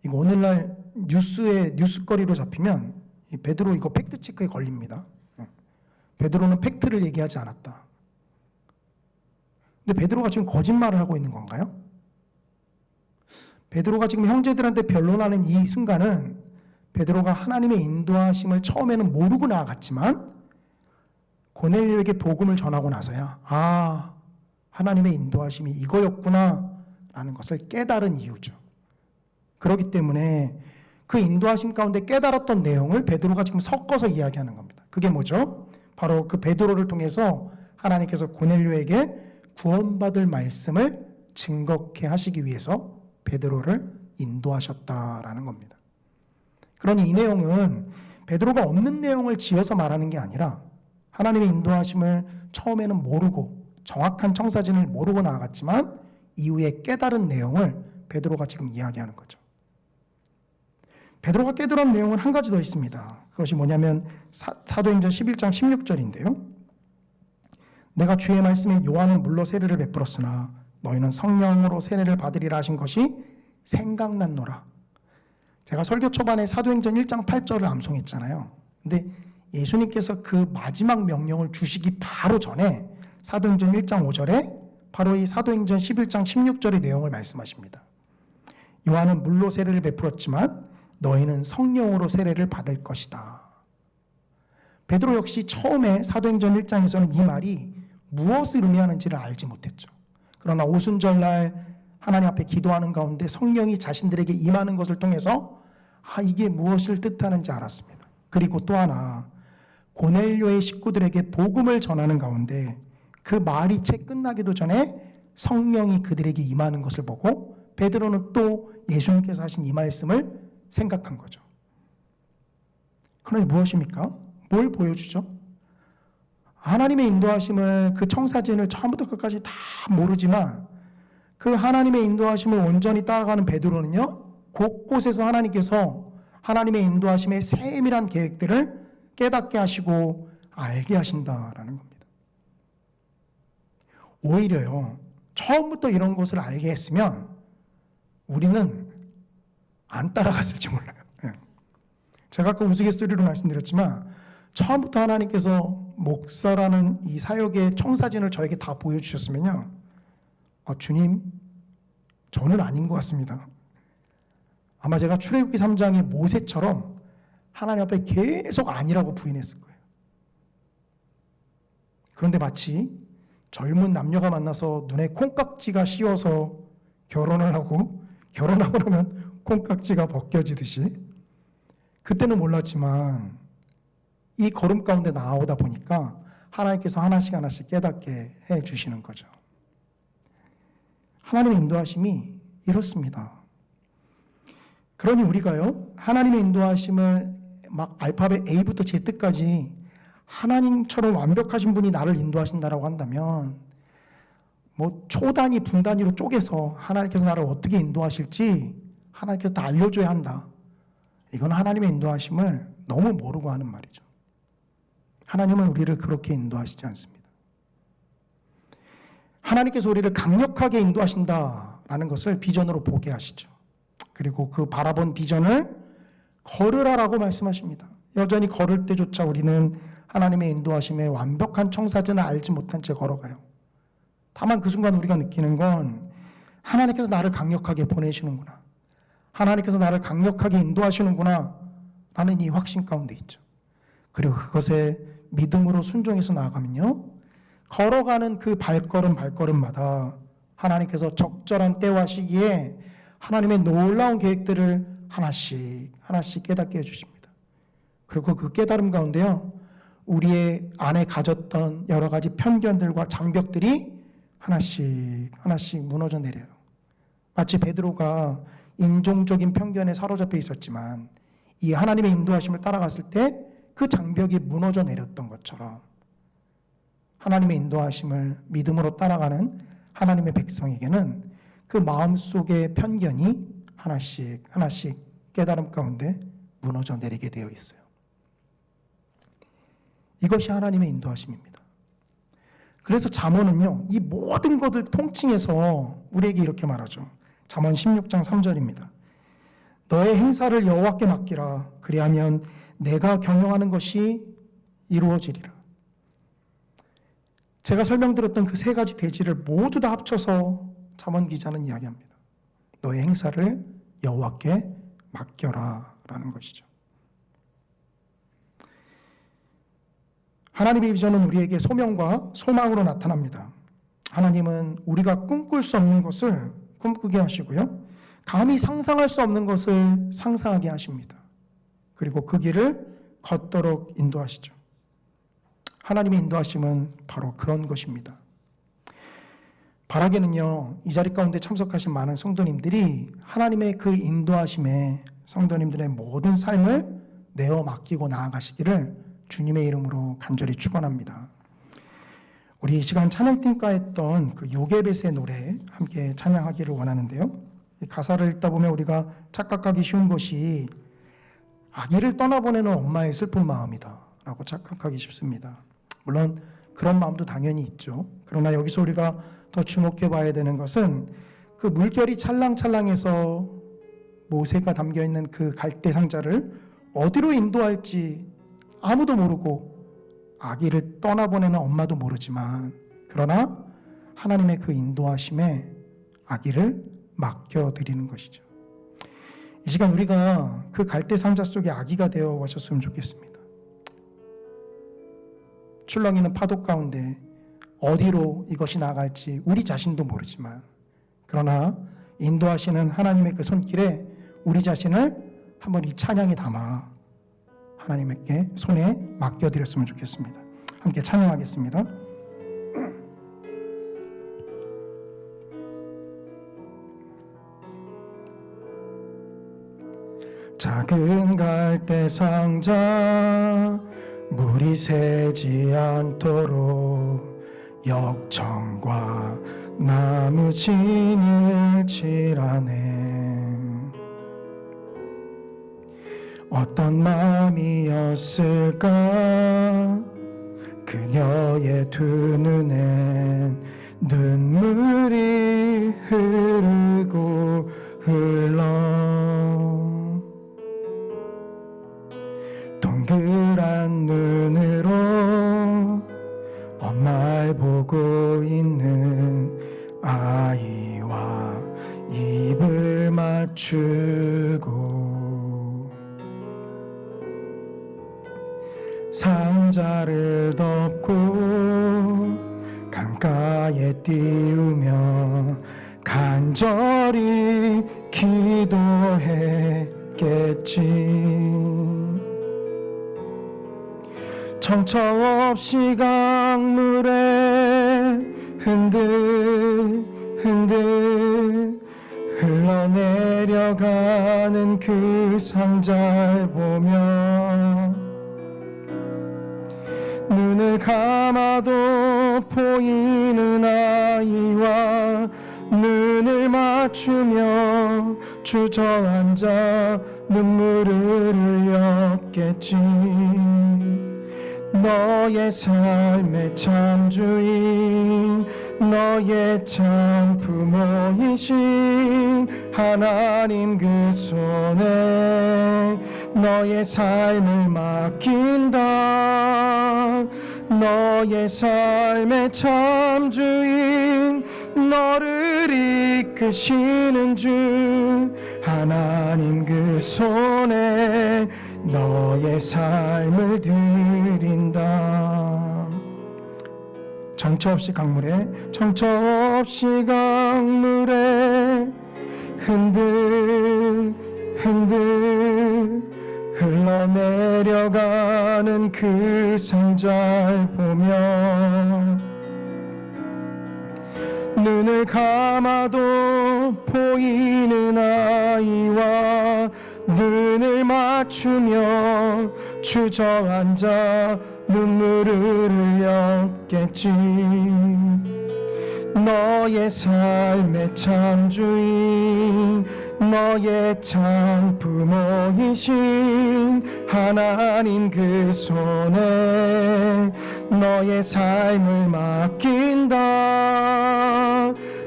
S3: 이거 오늘날 뉴스거리로 잡히면 베드로 이거 팩트체크에 걸립니다. 베드로는 팩트를 얘기하지 않았다. 근데 베드로가 지금 거짓말을 하고 있는 건가요? 베드로가 지금 형제들한테 변론하는 이 순간은 베드로가 하나님의 인도하심을 처음에는 모르고 나아갔지만 고넬료에게 복음을 전하고 나서야 하나님의 인도하심이 이거였구나 라는 것을 깨달은 이유죠. 그렇기 때문에 그 인도하심 가운데 깨달았던 내용을 베드로가 지금 섞어서 이야기하는 겁니다. 그게 뭐죠? 바로 그 베드로를 통해서 하나님께서 고넬료에게 구원받을 말씀을 증거케 하시기 위해서 베드로를 인도하셨다라는 겁니다. 그러니 이 내용은 베드로가 없는 내용을 지어서 말하는 게 아니라 하나님의 인도하심을 처음에는 모르고 정확한 청사진을 모르고 나아갔지만 이후에 깨달은 내용을 베드로가 지금 이야기하는 거죠. 베드로가 깨달은 내용은 한 가지 더 있습니다. 그것이 뭐냐면 사도행전 11장 16절인데요. 내가 주의 말씀에 요한은 물로 세례를 베풀었으나 너희는 성령으로 세례를 받으리라 하신 것이 생각났노라. 제가 설교 초반에 사도행전 1장 8절을 암송했잖아요. 근데 예수님께서 그 마지막 명령을 주시기 바로 전에 사도행전 1장 5절에 바로 이 사도행전 11장 16절의 내용을 말씀하십니다. 요한은 물로 세례를 베풀었지만 너희는 성령으로 세례를 받을 것이다. 베드로 역시 처음에 사도행전 1장에서는 이 말이 무엇을 의미하는지를 알지 못했죠. 그러나 오순절날 하나님 앞에 기도하는 가운데 성령이 자신들에게 임하는 것을 통해서 이게 무엇을 뜻하는지 알았습니다. 그리고 또 하나 고넬료의 식구들에게 복음을 전하는 가운데 그 말이 채 끝나기도 전에 성령이 그들에게 임하는 것을 보고 베드로는 또 예수님께서 하신 이 말씀을 생각한 거죠. 그러니 무엇입니까? 뭘 보여주죠? 하나님의 인도하심을 그 청사진을 처음부터 끝까지 다 모르지만 그 하나님의 인도하심을 온전히 따라가는 베드로는요, 곳곳에서 하나님께서 하나님의 인도하심의 세밀한 계획들을 깨닫게 하시고 알게 하신다라는 겁니다. 오히려요, 처음부터 이런 것을 알게 했으면 우리는 안 따라갔을지 몰라요. 제가 아까 우스갯소리로 말씀드렸지만 처음부터 하나님께서 목사라는 이 사역의 청사진을 저에게 다 보여주셨으면요, 주님, 저는 아닌 것 같습니다. 아마 제가 출애굽기 3장의 모세처럼 하나님 앞에 계속 아니라고 부인했을 거예요. 그런데 마치 젊은 남녀가 만나서 눈에 콩깍지가 씌워서 결혼을 하고 결혼하고 나면 콩깍지가 벗겨지듯이 그때는 몰랐지만 이 걸음 가운데 나오다 보니까 하나님께서 하나씩 하나씩 깨닫게 해 주시는 거죠. 하나님의 인도하심이 이렇습니다. 그러니 우리가요, 하나님의 인도하심을 막 알파벳 A부터 Z까지 하나님처럼 완벽하신 분이 나를 인도하신다라고 한다면 뭐 초단위, 분단위로 쪼개서 하나님께서 나를 어떻게 인도하실지 하나님께서 다 알려줘야 한다. 이건 하나님의 인도하심을 너무 모르고 하는 말이죠. 하나님은 우리를 그렇게 인도하시지 않습니다. 하나님께서 우리를 강력하게 인도하신다라는 것을 비전으로 보게 하시죠. 그리고 그 바라본 비전을 걸으라라고 말씀하십니다. 여전히 걸을 때조차 우리는 하나님의 인도하심에 완벽한 청사진을 알지 못한 채 걸어가요. 다만 그 순간 우리가 느끼는 건 하나님께서 나를 강력하게 보내시는구나, 하나님께서 나를 강력하게 인도하시는구나 라는 이 확신 가운데 있죠. 그리고 그것에 믿음으로 순종해서 나아가면요, 걸어가는 그 발걸음마다 하나님께서 적절한 때와 시기에 하나님의 놀라운 계획들을 하나씩 깨닫게 해주십니다. 그리고 그 깨달음 가운데요, 우리의 안에 가졌던 여러 가지 편견들과 장벽들이 하나씩 무너져 내려요. 마치 베드로가 인종적인 편견에 사로잡혀 있었지만 이 하나님의 인도하심을 따라갔을 때 그 장벽이 무너져 내렸던 것처럼 하나님의 인도하심을 믿음으로 따라가는 하나님의 백성에게는 그 마음속의 편견이 하나씩 깨달음 가운데 무너져 내리게 되어 있어요. 이것이 하나님의 인도하심입니다. 그래서 잠언은요, 이 모든 것을 통칭해서 우리에게 이렇게 말하죠. 잠언 16장 3절입니다. 너의 행사를 여호와께 맡기라. 그리하면 내가 경영하는 것이 이루어지리라. 제가 설명드렸던 그 세 가지 대지를 모두 다 합쳐서 잠언 기자는 이야기합니다. 너의 행사를 여호와께 맡겨라 라는 것이죠. 하나님의 비전은 우리에게 소명과 소망으로 나타납니다. 하나님은 우리가 꿈꿀 수 없는 것을 꿈꾸게 하시고요, 감히 상상할 수 없는 것을 상상하게 하십니다. 그리고 그 길을 걷도록 인도하시죠. 하나님의 인도하심은 바로 그런 것입니다. 바라기는요, 이 자리 가운데 참석하신 많은 성도님들이 하나님의 그 인도하심에 성도님들의 모든 삶을 내어 맡기고 나아가시기를 주님의 이름으로 간절히 축원합니다. 우리 이 시간 찬양팀과 했던 그 요게벳의 노래 함께 찬양하기를 원하는데요, 이 가사를 읽다 보면 우리가 착각하기 쉬운 것이 아기를 떠나보내는 엄마의 슬픈 마음이다 라고 착각하기 쉽습니다. 물론 그런 마음도 당연히 있죠. 그러나 여기서 우리가 더 주목해 봐야 되는 것은 그 물결이 찰랑찰랑해서 모세가 담겨있는 그 갈대 상자를 어디로 인도할지 아무도 모르고 아기를 떠나보내는 엄마도 모르지만, 그러나 하나님의 그 인도하심에 아기를 맡겨드리는 것이죠. 이 시간 우리가 그 갈대 상자 속에 아기가 되어 가셨으면 좋겠습니다. 출렁이는 파도 가운데 어디로 이것이 나갈지 우리 자신도 모르지만, 그러나 인도하시는 하나님의 그 손길에 우리 자신을 한번 이 찬양에 담아 하나님께 손에 맡겨드렸으면 좋겠습니다. 함께 찬양하겠습니다. 작은 갈대 상자 물이 새지 않도록 역청과 나무 진을 칠하네. 어떤 마음이었을까? 그녀의 두 눈엔 눈물이 흐르고 흘러 동그란 눈으로 엄마를 보고 있는 아이와 입을 맞추고 상자를 덮고 강가에 띄우며 간절히 기도했겠지. 정처 없이 강물에 흔들 흘러내려가는 그 상자를 보며 눈을 감아도 보이는 아이와 눈을 맞추며 주저앉아 눈물을 흘렸겠지. 너의 삶의 참주인 너의 참 부모이신 하나님 그 손에 너의 삶을 맡긴다. 너의 삶의 참 주인 너를 이끄시는 주 하나님 그 손에 너의 삶을 드린다. 정처 없이 강물에 흔들 흘러내려가는 그 상자를 보며 눈을 감아도 보이는 아이와 눈을 맞추며 주저앉아 눈물을 흘렸겠지. 너의 삶의 참 주인 너의 참 부모이신 하나님 그 손에 너의 삶을 맡긴다.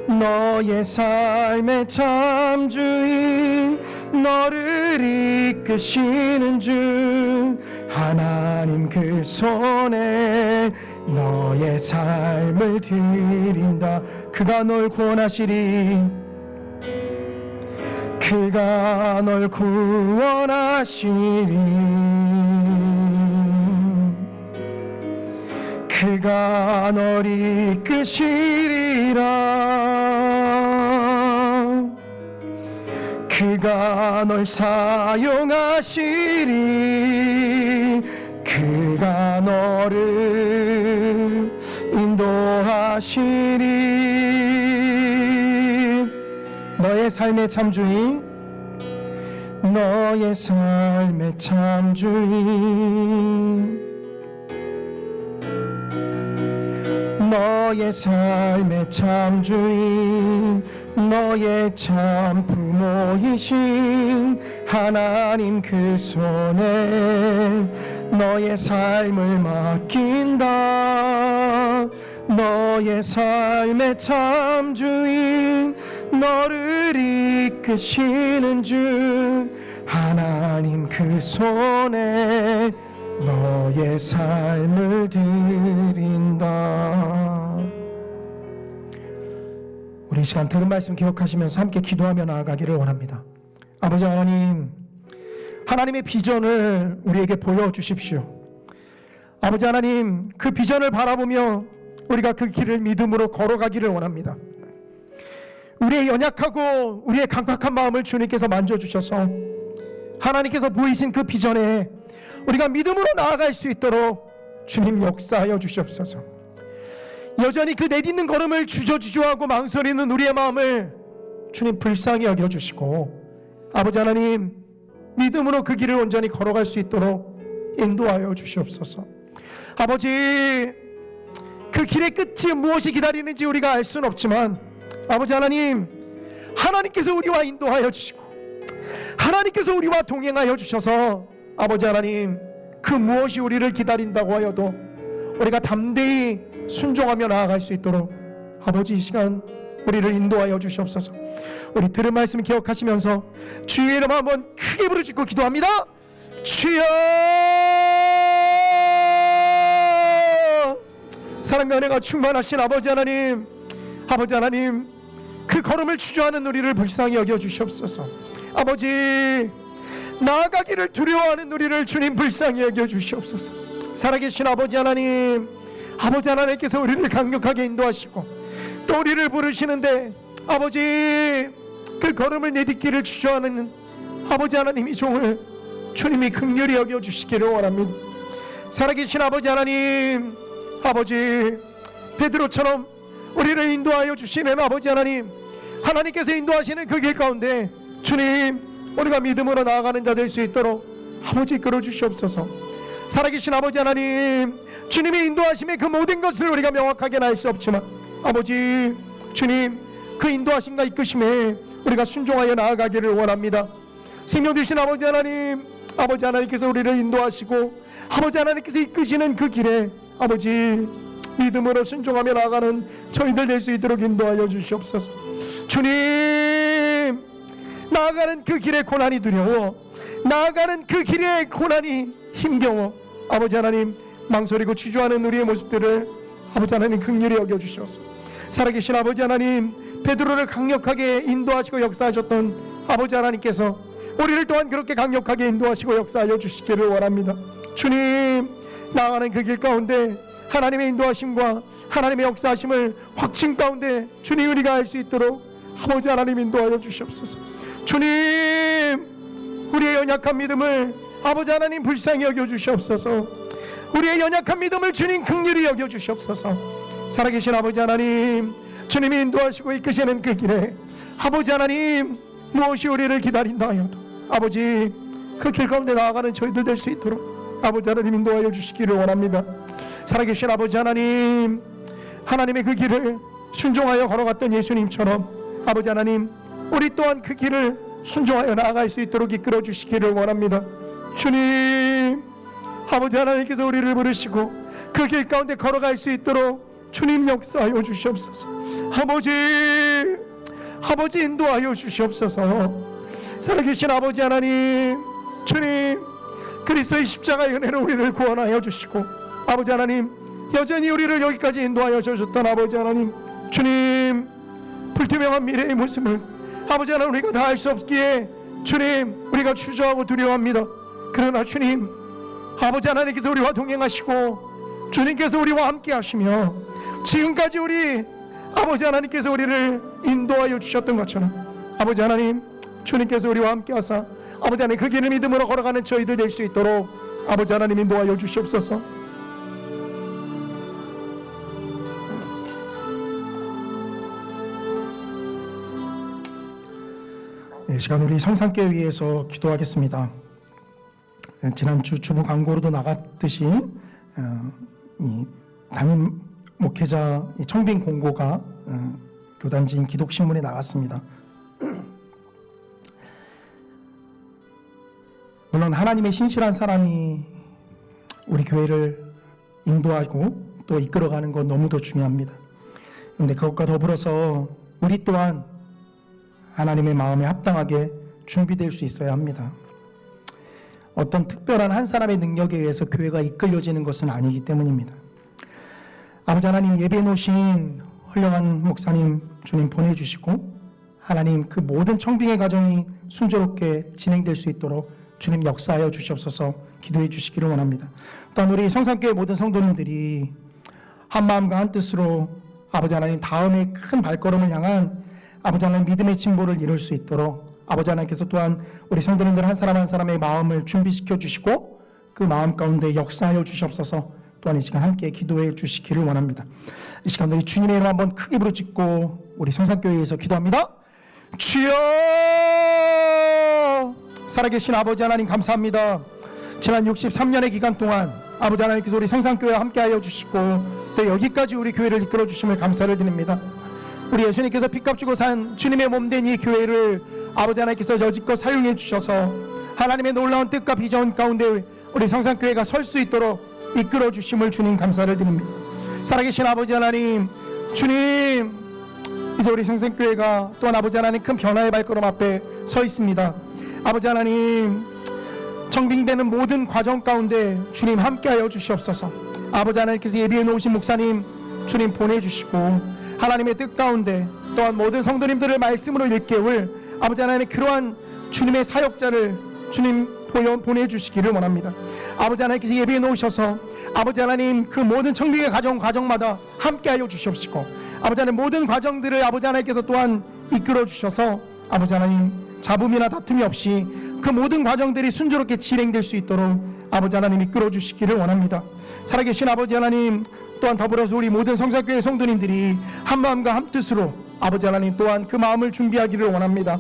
S3: 너의 삶의 참 주인 너를 이끄시는 주 하나님 그 손에 너의 삶을 드린다. 그가 널 구원하시리. 그가 널 구원하시리. 그가 널 이끄시리라. 그가 널 사용하시리. 그가 너를 인도하시리. 너의 삶의 참주인 너의 삶의 참주인 너의 삶의 참주인 너의 참 부모이신 하나님 그 손에 너의 삶을 맡긴다. 너의 삶의 참 주인 너를 이끄시는 주 하나님 그 손에 너의 삶을 드린다. 우리 이 시간 들은 말씀 기억하시면서 함께 기도하며 나아가기를 원합니다. 아버지 하나님, 하나님의 비전을 우리에게 보여주십시오. 아버지 하나님, 그 비전을 바라보며 우리가 그 길을 믿음으로 걸어가기를 원합니다. 우리의 연약하고 우리의 강팍한 마음을 주님께서 만져주셔서 하나님께서 보이신 그 비전에 우리가 믿음으로 나아갈 수 있도록 주님 역사하여 주시옵소서. 여전히 그 내딛는 걸음을 주저주저하고 망설이는 우리의 마음을 주님 불쌍히 여겨주시고 아버지 하나님 믿음으로 그 길을 온전히 걸어갈 수 있도록 인도하여 주시옵소서. 아버지, 그 길의 끝이 무엇이 기다리는지 우리가 알 수는 없지만 아버지 하나님, 하나님께서 우리와 인도하여 주시고 하나님께서 우리와 동행하여 주셔서 아버지 하나님, 그 무엇이 우리를 기다린다고 하여도 우리가 담대히 순종하며 나아갈 수 있도록 아버지 이 시간 우리를 인도하여 주시옵소서. 우리 들은 말씀 기억하시면서 주의 이름 한번 크게 부르짖고 기도합니다. 주여! 사랑과 은혜가 충만하신 아버지 하나님, 아버지 하나님, 그 걸음을 주저하는 우리를 불쌍히 여겨 주시옵소서. 아버지, 나아가기를 두려워하는 우리를 주님 불쌍히 여겨 주시옵소서. 살아계신 아버지 하나님, 아버지 하나님께서 우리를 강력하게 인도하시고 또 우리를 부르시는데 아버지, 그 걸음을 내딛기를 주저하는 아버지 하나님이 종을 주님이 긍휼히 여겨 주시기를 원합니다. 살아계신 아버지 하나님, 아버지, 베드로처럼 우리를 인도하여 주시는 아버지 하나님, 하나님께서 인도하시는 그 길 가운데 주님, 우리가 믿음으로 나아가는 자 될 수 있도록 아버지 이끌어 주시옵소서. 살아계신 아버지 하나님, 주님의 인도하심의 그 모든 것을 우리가 명확하게는 알 수 없지만 아버지, 주님 그 인도하심과 이끄심에 우리가 순종하여 나아가기를 원합니다. 생명 되신 아버지 하나님, 아버지 하나님께서 우리를 인도하시고 아버지 하나님께서 이끄시는 그 길에 아버지 믿음으로 순종하며 나아가는 저희들 될 수 있도록 인도하여 주시옵소서. 주님, 나아가는 그 길에 고난이 두려워, 나아가는 그 길에 고난이 힘겨워 아버지 하나님 망설이고 주저하는 우리의 모습들을 아버지 하나님 긍휼히 여겨주셔서 살아계신 아버지 하나님 베드로를 강력하게 인도하시고 역사하셨던 아버지 하나님께서 우리를 또한 그렇게 강력하게 인도하시고 역사하여 주시기를 원합니다. 주님, 나아가는 그 길 가운데 하나님의 인도하심과 하나님의 역사하심을 확신 가운데 주님 우리가 알 수 있도록 아버지 하나님 인도하여 주시옵소서. 주님, 우리의 연약한 믿음을 아버지 하나님 불쌍히 여겨주시옵소서. 우리의 연약한 믿음을 주님 긍휼히 여겨주시옵소서. 살아계신 아버지 하나님, 주님이 인도하시고 이끄시는 그 길에 아버지 하나님 무엇이 우리를 기다린다 하여도 아버지 그 길 가운데 나아가는 저희들 될 수 있도록 아버지 하나님 인도하여 주시기를 원합니다. 살아계신 아버지 하나님, 하나님의 그 길을 순종하여 걸어갔던 예수님처럼 아버지 하나님 우리 또한 그 길을 순종하여 나아갈 수 있도록 이끌어 주시기를 원합니다. 주님, 아버지 하나님께서 우리를 부르시고 그 길 가운데 걸어갈 수 있도록 주님 역사하여 주시옵소서. 아버지 인도하여 주시옵소서. 살아계신 아버지 하나님, 주님 그리스도의 십자가의 은혜로 우리를 구원하여 주시고 아버지 하나님 여전히 우리를 여기까지 인도하여 주셨던 아버지 하나님, 주님 불투명한 미래의 모습을 아버지 하나님 우리가 다 알 수 없기에 주님 우리가 주저하고 두려워합니다. 그러나 주님 아버지 하나님께서 우리와 동행하시고 주님께서 우리와 함께 하시며 지금까지 우리 아버지 하나님께서 우리를 인도하여 주셨던 것처럼 아버지 하나님 주님께서 우리와 함께 하사 아버지 하나님 그 길을 믿음으로 걸어가는 저희들 될 수 있도록 아버지 하나님 인도하여 주시옵소서. 이 시간 우리 성산교회 위해서 기도하겠습니다. 지난주 주보 광고로도 나갔듯이 이 담임 목회자 청빙 공고가 교단지인 기독신문에 나갔습니다. 물론 하나님의 신실한 사람이 우리 교회를 인도하고 또 이끌어가는 건 너무도 중요합니다. 그런데 그것과 더불어서 우리 또한 하나님의 마음에 합당하게 준비될 수 있어야 합니다. 어떤 특별한 한 사람의 능력에 의해서 교회가 이끌려지는 것은 아니기 때문입니다. 아버지 하나님 예배해 놓으신 훌륭한 목사님 주님 보내주시고 하나님 그 모든 청빙의 과정이 순조롭게 진행될 수 있도록 주님 역사하여 주시옵소서 기도해 주시기를 원합니다. 또한 우리 성산교회 모든 성도님들이 한 마음과 한 뜻으로 아버지 하나님 다음의 큰 발걸음을 향한 아버지 하나님 믿음의 진보를 이룰 수 있도록 아버지 하나님께서 또한 우리 성도님들 한 사람 한 사람의 마음을 준비시켜 주시고 그 마음 가운데 역사하여 주시옵소서. 또한 이 시간 함께 기도해 주시기를 원합니다. 이 시간 우리 주님의 이름 한번 크게 부르짖고 우리 성산교회에서 기도합니다. 주여, 살아계신 아버지 하나님 감사합니다. 지난 63년의 기간 동안 아버지 하나님께서 우리 성산교회와 함께하여 주시고 또 여기까지 우리 교회를 이끌어 주심을 감사를 드립니다. 우리 예수님께서 피값 주고 산 주님의 몸된 이 교회를 아버지 하나님께서 여지껏 사용해 주셔서 하나님의 놀라운 뜻과 비전 가운데 우리 성산교회가 설 수 있도록 이끌어 주심을 주님 감사를 드립니다. 살아계신 아버지 하나님, 주님 이제 우리 성산교회가 또한 아버지 하나님 큰 변화의 발걸음 앞에 서 있습니다. 아버지 하나님 청빙되는 모든 과정 가운데 주님 함께하여 주시옵소서. 아버지 하나님께서 예비해 놓으신 목사님 주님 보내주시고 하나님의 뜻 가운데 또한 모든 성도님들을 말씀으로 일깨울 아버지 하나님의 그러한 주님의 사역자를 주님 보내주시기를 원합니다. 아버지 하나님께서 예비해 놓으셔서 아버지 하나님 그 모든 청빙의 과정마다 함께하여 주시옵시고 아버지 하나님 모든 과정들을 아버지 하나님께서 또한 이끌어 주셔서 아버지 하나님 잡음이나 다툼이 없이 그 모든 과정들이 순조롭게 진행될 수 있도록 아버지 하나님 이끌어 주시기를 원합니다. 살아계신 아버지 하나님 또한 더불어서 우리 모든 성산교회 성도님들이 한 마음과 한 뜻으로 아버지 하나님 또한 그 마음을 준비하기를 원합니다.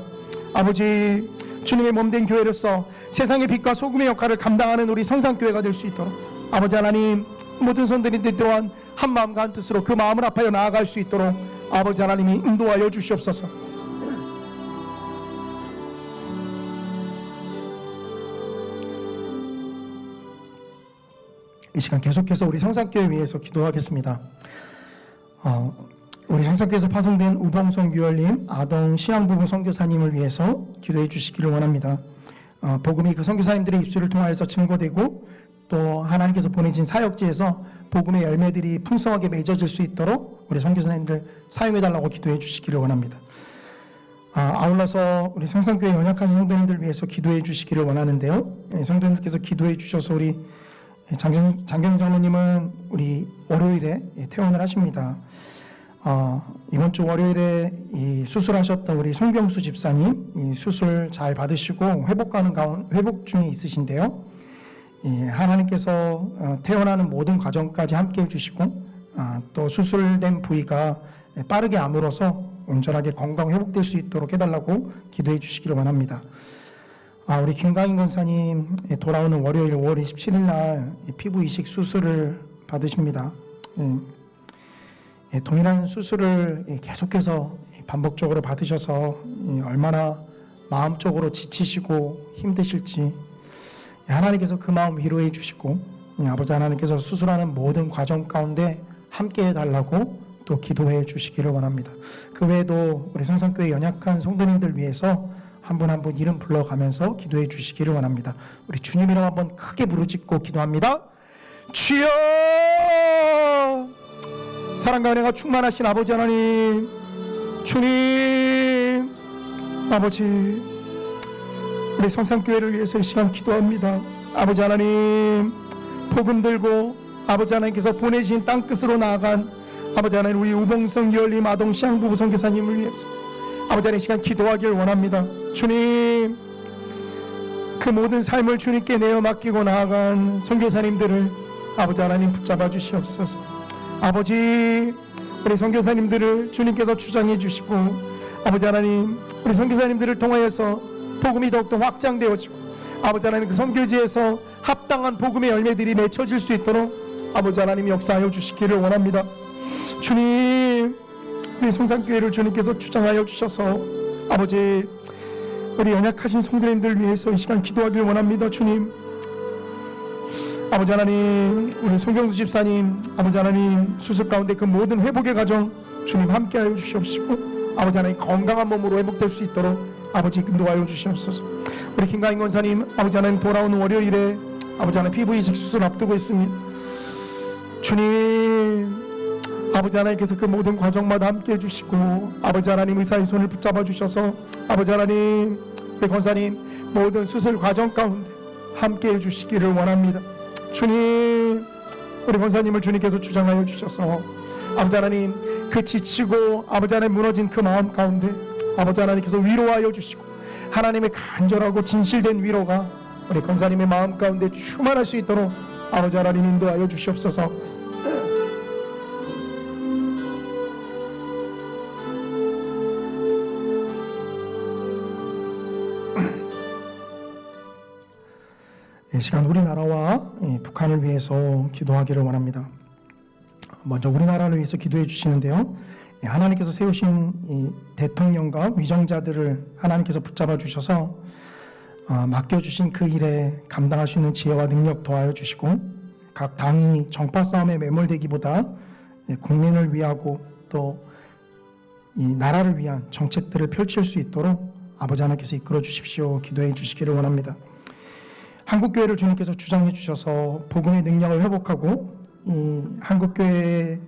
S3: 아버지 주님의 몸된 교회로서 세상의 빛과 소금의 역할을 감당하는 우리 성산교회가 될 수 있도록 아버지 하나님 모든 성도님들 또한 한 마음과 한 뜻으로 그 마음을 합하여 나아갈 수 있도록 아버지 하나님이 인도하여 주시옵소서. 이 시간 계속해서 우리 성산교회 위해서 기도하겠습니다. 우리 성서교에서 파송된 우봉성 유월님, 아동 신앙부부 선교사님을 위해서 기도해 주시기를 원합니다. 복음이 그 선교사님들의 입술을 통하여서 증거되고 또 하나님께서 보내신 사역지에서 복음의 열매들이 풍성하게 맺어질 수 있도록 우리 선교사님들 사용해달라고 기도해 주시기를 원합니다. 아울러서 우리 성산교회 연약한 성도님들 위해서 기도해 주시기를 원하는데요. 성도님들께서 기도해 주셔서 우리 장경 장로님은 우리 월요일에 퇴원을 하십니다. 이번 주 월요일에 이 수술하셨던 우리 송병수 집사님 이 수술 잘 받으시고 회복 중에 있으신데요. 하나님께서 퇴원하는 모든 과정까지 함께 해주시고 또 수술된 부위가 빠르게 아물어서 온전하게 건강 회복될 수 있도록 해달라고 기도해 주시기를 원합니다. 우리 김강인 권사님 돌아오는 월요일 5월 27일 날 피부 이식 수술을 받으십니다. 동일한 수술을 계속해서 반복적으로 받으셔서 얼마나 마음적으로 지치시고 힘드실지 하나님께서 그 마음 위로해 주시고 아버지 하나님께서 수술하는 모든 과정 가운데 함께 해달라고 또 기도해 주시기를 원합니다. 그 외에도 우리 성산교회 연약한 성도님들 위해서 한 분 한 분 이름 불러가면서 기도해 주시기를 원합니다. 우리 주님 이름 한번 크게 부르짖고 기도합니다. 주여! 사랑과 은혜가 충만하신 아버지 하나님, 주님, 아버지, 우리 성산교회를 위해서 이 시간 기도합니다. 아버지 하나님, 복음 들고 아버지 하나님께서 보내신 땅끝으로 나아간 아버지 하나님 우리 우봉성 유월님 아동 시향부부 선교사님을 위해서 아버지 하나님 시간 기도하길 원합니다. 주님, 그 모든 삶을 주님께 내어 맡기고 나아간 선교사님들을 아버지 하나님 붙잡아 주시옵소서. 아버지, 우리 선교사님들을 주님께서 주장해 주시고 아버지 하나님 우리 선교사님들을 통하여서 복음이 더욱더 확장되어지고 아버지 하나님 그 선교지에서 합당한 복음의 열매들이 맺혀질 수 있도록 아버지 하나님 역사하여 주시기를 원합니다. 주님, 우리 성산교회를 주님께서 주장하여 주셔서 아버지 우리 연약하신 성도님들 위해서 이 시간 기도하길 원합니다. 주님, 아버지 하나님 우리 송경수 집사님 아버지 하나님 수술 가운데 그 모든 회복의 과정 주님 함께하여 주시옵시고 아버지 하나님 건강한 몸으로 회복될 수 있도록 아버지 인도하여 주시옵소서. 우리 김가인 권사님 아버지 하나님 돌아오는 월요일에 아버지 하나님 피부 이식 수술 앞두고 있습니다. 주님, 아버지 하나님께서 그 모든 과정마다 함께 해주시고 아버지 하나님 의사의 손을 붙잡아 주셔서 아버지 하나님 우리 권사님 모든 수술 과정 가운데 함께 해주시기를 원합니다. 주님, 우리 권사님을 주님께서 주장하여 주셔서 아버지 하나님 그 지치고 아버지 하나님 무너진 그 마음 가운데 아버지 하나님께서 위로하여 주시고 하나님의 간절하고 진실된 위로가 우리 권사님의 마음 가운데 충만할 수 있도록 아버지 하나님 인도하여 주시옵소서. 이 시간 우리나라와 북한을 위해서 기도하기를 원합니다. 먼저 우리나라를 위해서 기도해 주시는데요. 하나님께서 세우신 이 대통령과 위정자들을 하나님께서 붙잡아 주셔서 맡겨주신 그 일에 감당할 수 있는 지혜와 능력 더하여 주시고 각 당이 정파 싸움에 매몰되기보다 국민을 위하고 또 이 나라를 위한 정책들을 펼칠 수 있도록 아버지 하나님께서 이끌어 주십시오. 기도해 주시기를 원합니다. 한국교회를 주님께서 주장해 주셔서 복음의 능력을 회복하고 이 한국교회에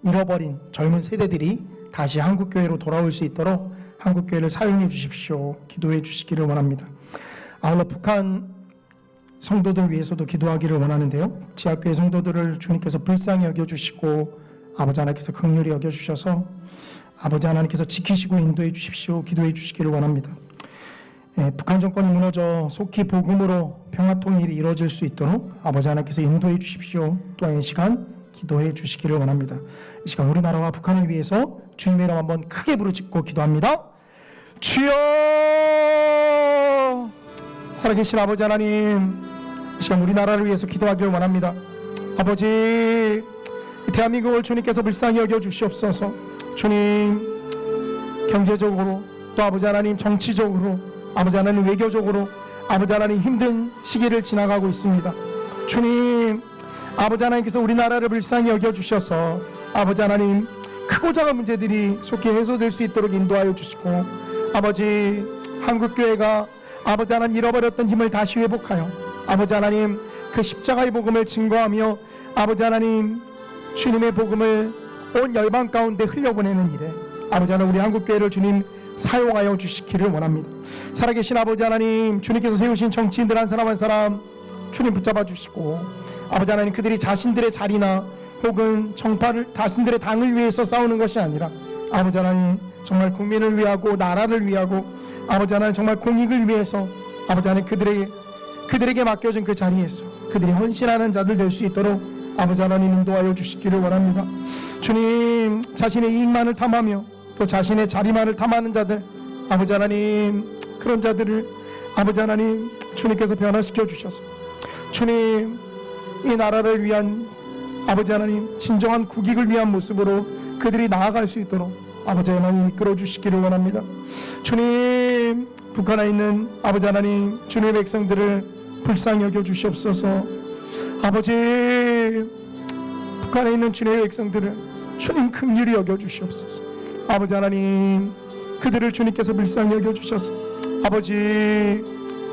S3: 잃어버린 젊은 세대들이 다시 한국교회로 돌아올 수 있도록 한국교회를 사용해 주십시오. 기도해 주시기를 원합니다. 아울러 북한 성도들 위해서도 기도하기를 원하는데요. 지하교회 성도들을 주님께서 불쌍히 여겨주시고 아버지 하나님께서 긍휼히 여겨주셔서 아버지 하나님께서 지키시고 인도해 주십시오. 기도해 주시기를 원합니다. 북한 정권이 무너져 속히 복음으로 평화 통일이 이루어질 수 있도록 아버지 하나님께서 인도해 주십시오. 또한 이 시간 기도해 주시기를 원합니다. 이 시간 우리나라와 북한을 위해서 주님의 이름 한번 크게 부르짖고 기도합니다. 주여! 살아계신 아버지 하나님, 이 시간 우리나라를 위해서 기도하기를 원합니다. 아버지, 대한민국을 주님께서 불쌍히 여겨 주시옵소서. 주님, 경제적으로 또 아버지 하나님 정치적으로 아버지 하나님 외교적으로 아버지 하나님 힘든 시기를 지나가고 있습니다. 주님, 아버지 하나님께서 우리나라를 불쌍히 여겨주셔서 아버지 하나님 크고 작은 문제들이 속히 해소될 수 있도록 인도하여 주시고, 아버지 한국교회가 아버지 하나님 잃어버렸던 힘을 다시 회복하여 아버지 하나님 그 십자가의 복음을 증거하며 아버지 하나님 주님의 복음을 온 열방 가운데 흘려보내는 일에 아버지 하나님 우리 한국교회를 주님 사용하여 주시기를 원합니다. 살아계신 아버지 하나님, 주님께서 세우신 정치인들 한 사람 한 사람 주님 붙잡아 주시고, 아버지 하나님 그들이 자신들의 자리나 혹은 정파를 자신들의 당을 위해서 싸우는 것이 아니라 아버지 하나님 정말 국민을 위하고 나라를 위하고 아버지 하나님 정말 공익을 위해서 아버지 하나님 그들에게 맡겨진 그 자리에서 그들이 헌신하는 자들 될 수 있도록 아버지 하나님 인도하여 주시기를 원합니다. 주님, 자신의 이익만을 탐하며 또 자신의 자리만을 탐하는 자들, 아버지 하나님 그런 자들을 아버지 하나님 주님께서 변화시켜 주셔서 주님 이 나라를 위한 아버지 하나님 진정한 국익을 위한 모습으로 그들이 나아갈 수 있도록 아버지 하나님 이끌어 주시기를 원합니다. 주님, 북한에 있는 아버지 하나님 주님의 백성들을 불쌍히 여겨 주시옵소서. 아버지, 북한에 있는 주님의 백성들을 주님 긍휼히 여겨 주시옵소서. 아버지 하나님 그들을 주님께서 불쌍히 여겨 주셔서 아버지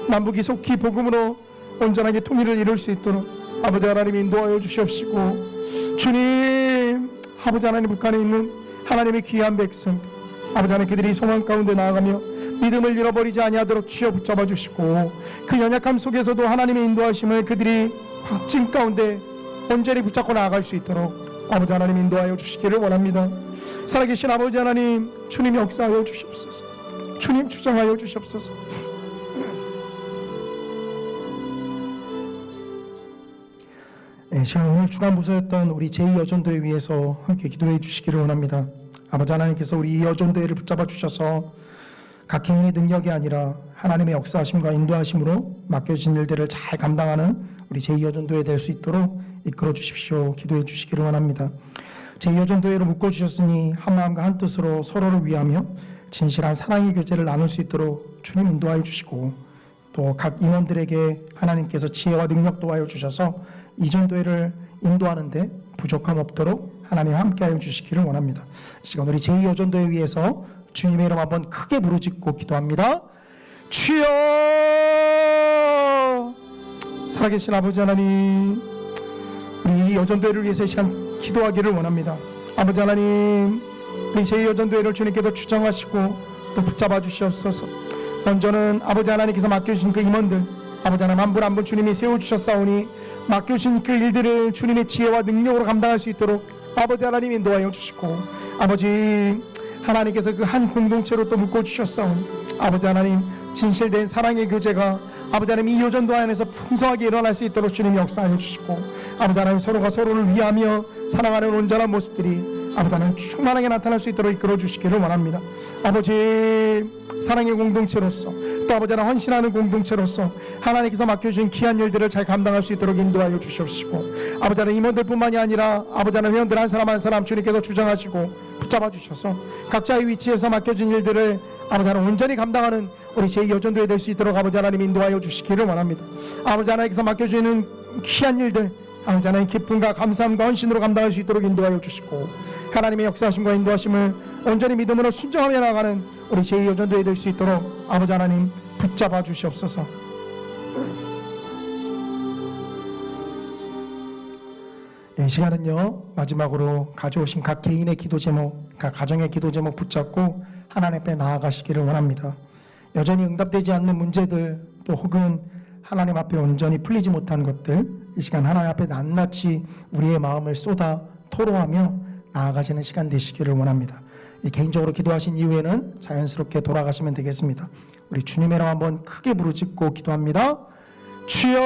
S3: 남북이 속히 복음으로 온전하게 통일을 이룰 수 있도록 아버지 하나님 인도하여 주시옵시고, 주님 아버지 하나님 북한에 있는 하나님의 귀한 백성 아버지 하나님 그들이 소망 가운데 나아가며 믿음을 잃어버리지 아니하도록 쥐어 붙잡아 주시고, 그 연약함 속에서도 하나님의 인도하심을 그들이 확증 가운데 온전히 붙잡고 나아갈 수 있도록 아버지 하나님 인도하여 주시기를 원합니다. 살아계신 아버지 하나님, 주님 역사하여 주시옵소서. 주님 주장하여 주시옵소서. 시간 오늘 주간 부서였던 우리 제2여전도회 위해서 함께 기도해 주시기를 원합니다. 아버지 하나님께서 우리 이 여전도회를 붙잡아 주셔서 각 개인의 능력이 아니라 하나님의 역사하심과 인도하심으로 맡겨진 일들을 잘 감당하는 우리 제2여전도회 될 수 있도록 이끌어 주십시오. 기도해 주시기를 원합니다. 제2여전도회로 묶어주셨으니 한 마음과 한 뜻으로 서로를 위하며 진실한 사랑의 교제를 나눌 수 있도록 주님 인도하여 주시고, 또 각 임원들에게 하나님께서 지혜와 능력 도와여 주셔서 이 전도회를 인도하는데 부족함 없도록 하나님 함께하여 주시기를 원합니다. 이 시간 우리 제2여전도회 위해서 주님의 이름 한번 크게 부르짖고 기도합니다. 주여! 살아계신 아버지 하나님, 우리 이 여전도회를 위해서 이 시간 기도하기를 원합니다. 아버지 하나님, 우리 제2여전도회를 주님께서 주장하시고 또 붙잡아 주시옵소서. 먼저는 아버지 하나님께서 맡겨주신 그 임원들 아버지 하나님 한 분 한 분 주님이 세워주셨사오니 맡겨주신 그 일들을 주님의 지혜와 능력으로 감당할 수 있도록 아버지 하나님 인도하여 주시고, 아버지 하나님께서 그 한 공동체로 또 묶어주셨사오니 아버지 하나님 진실된 사랑의 교제가 아버지 하나님 이 여전도 안에서 풍성하게 일어날 수 있도록 주님이 역사하여 주시고, 아버지 하나님 서로가 서로를 위하며 사랑하는 온전한 모습들이 아버지 하나님 충만하게 나타날 수 있도록 이끌어 주시기를 원합니다. 아버지 사랑의 공동체로서 또 아버지 하나님 헌신하는 공동체로서 하나님께서 맡겨주신 귀한 일들을 잘 감당할 수 있도록 인도하여 주시옵시고, 아버지 하나님 임원들뿐만이 아니라 아버지 하나님 회원들 한 사람 한 사람 주님께서 주장하시고 붙잡아 주셔서 각자의 위치에서 맡겨진 일들을 아버지 하나님 온전히 감당하는 우리 제2여전도회 될 수 있도록 아버지 하나님 인도하여 주시기를 원합니다. 아버지 하나님께서 맡겨주는 귀한 일들 아버지 하나님 기쁨과 감사함과 헌신으로 감당할 수 있도록 인도하여 주시고, 하나님의 역사하심과 인도하심을 온전히 믿음으로 순종하며 나가는 우리 제2여전도회 될 수 있도록 아버지 하나님 붙잡아 주시옵소서. 이 시간은요 마지막으로 가져오신 각 개인의 기도 제목, 각 가정의 기도 제목 붙잡고 하나님 앞에 나아가시기를 원합니다. 여전히 응답되지 않는 문제들 또 혹은 하나님 앞에 온전히 풀리지 못한 것들, 이 시간 하나님 앞에 낱낱이 우리의 마음을 쏟아 토로하며 나아가시는 시간 되시기를 원합니다. 개인적으로 기도하신 이후에는 자연스럽게 돌아가시면 되겠습니다. 우리 주님의 이름 한번 크게 부르짖고 기도합니다. 주여!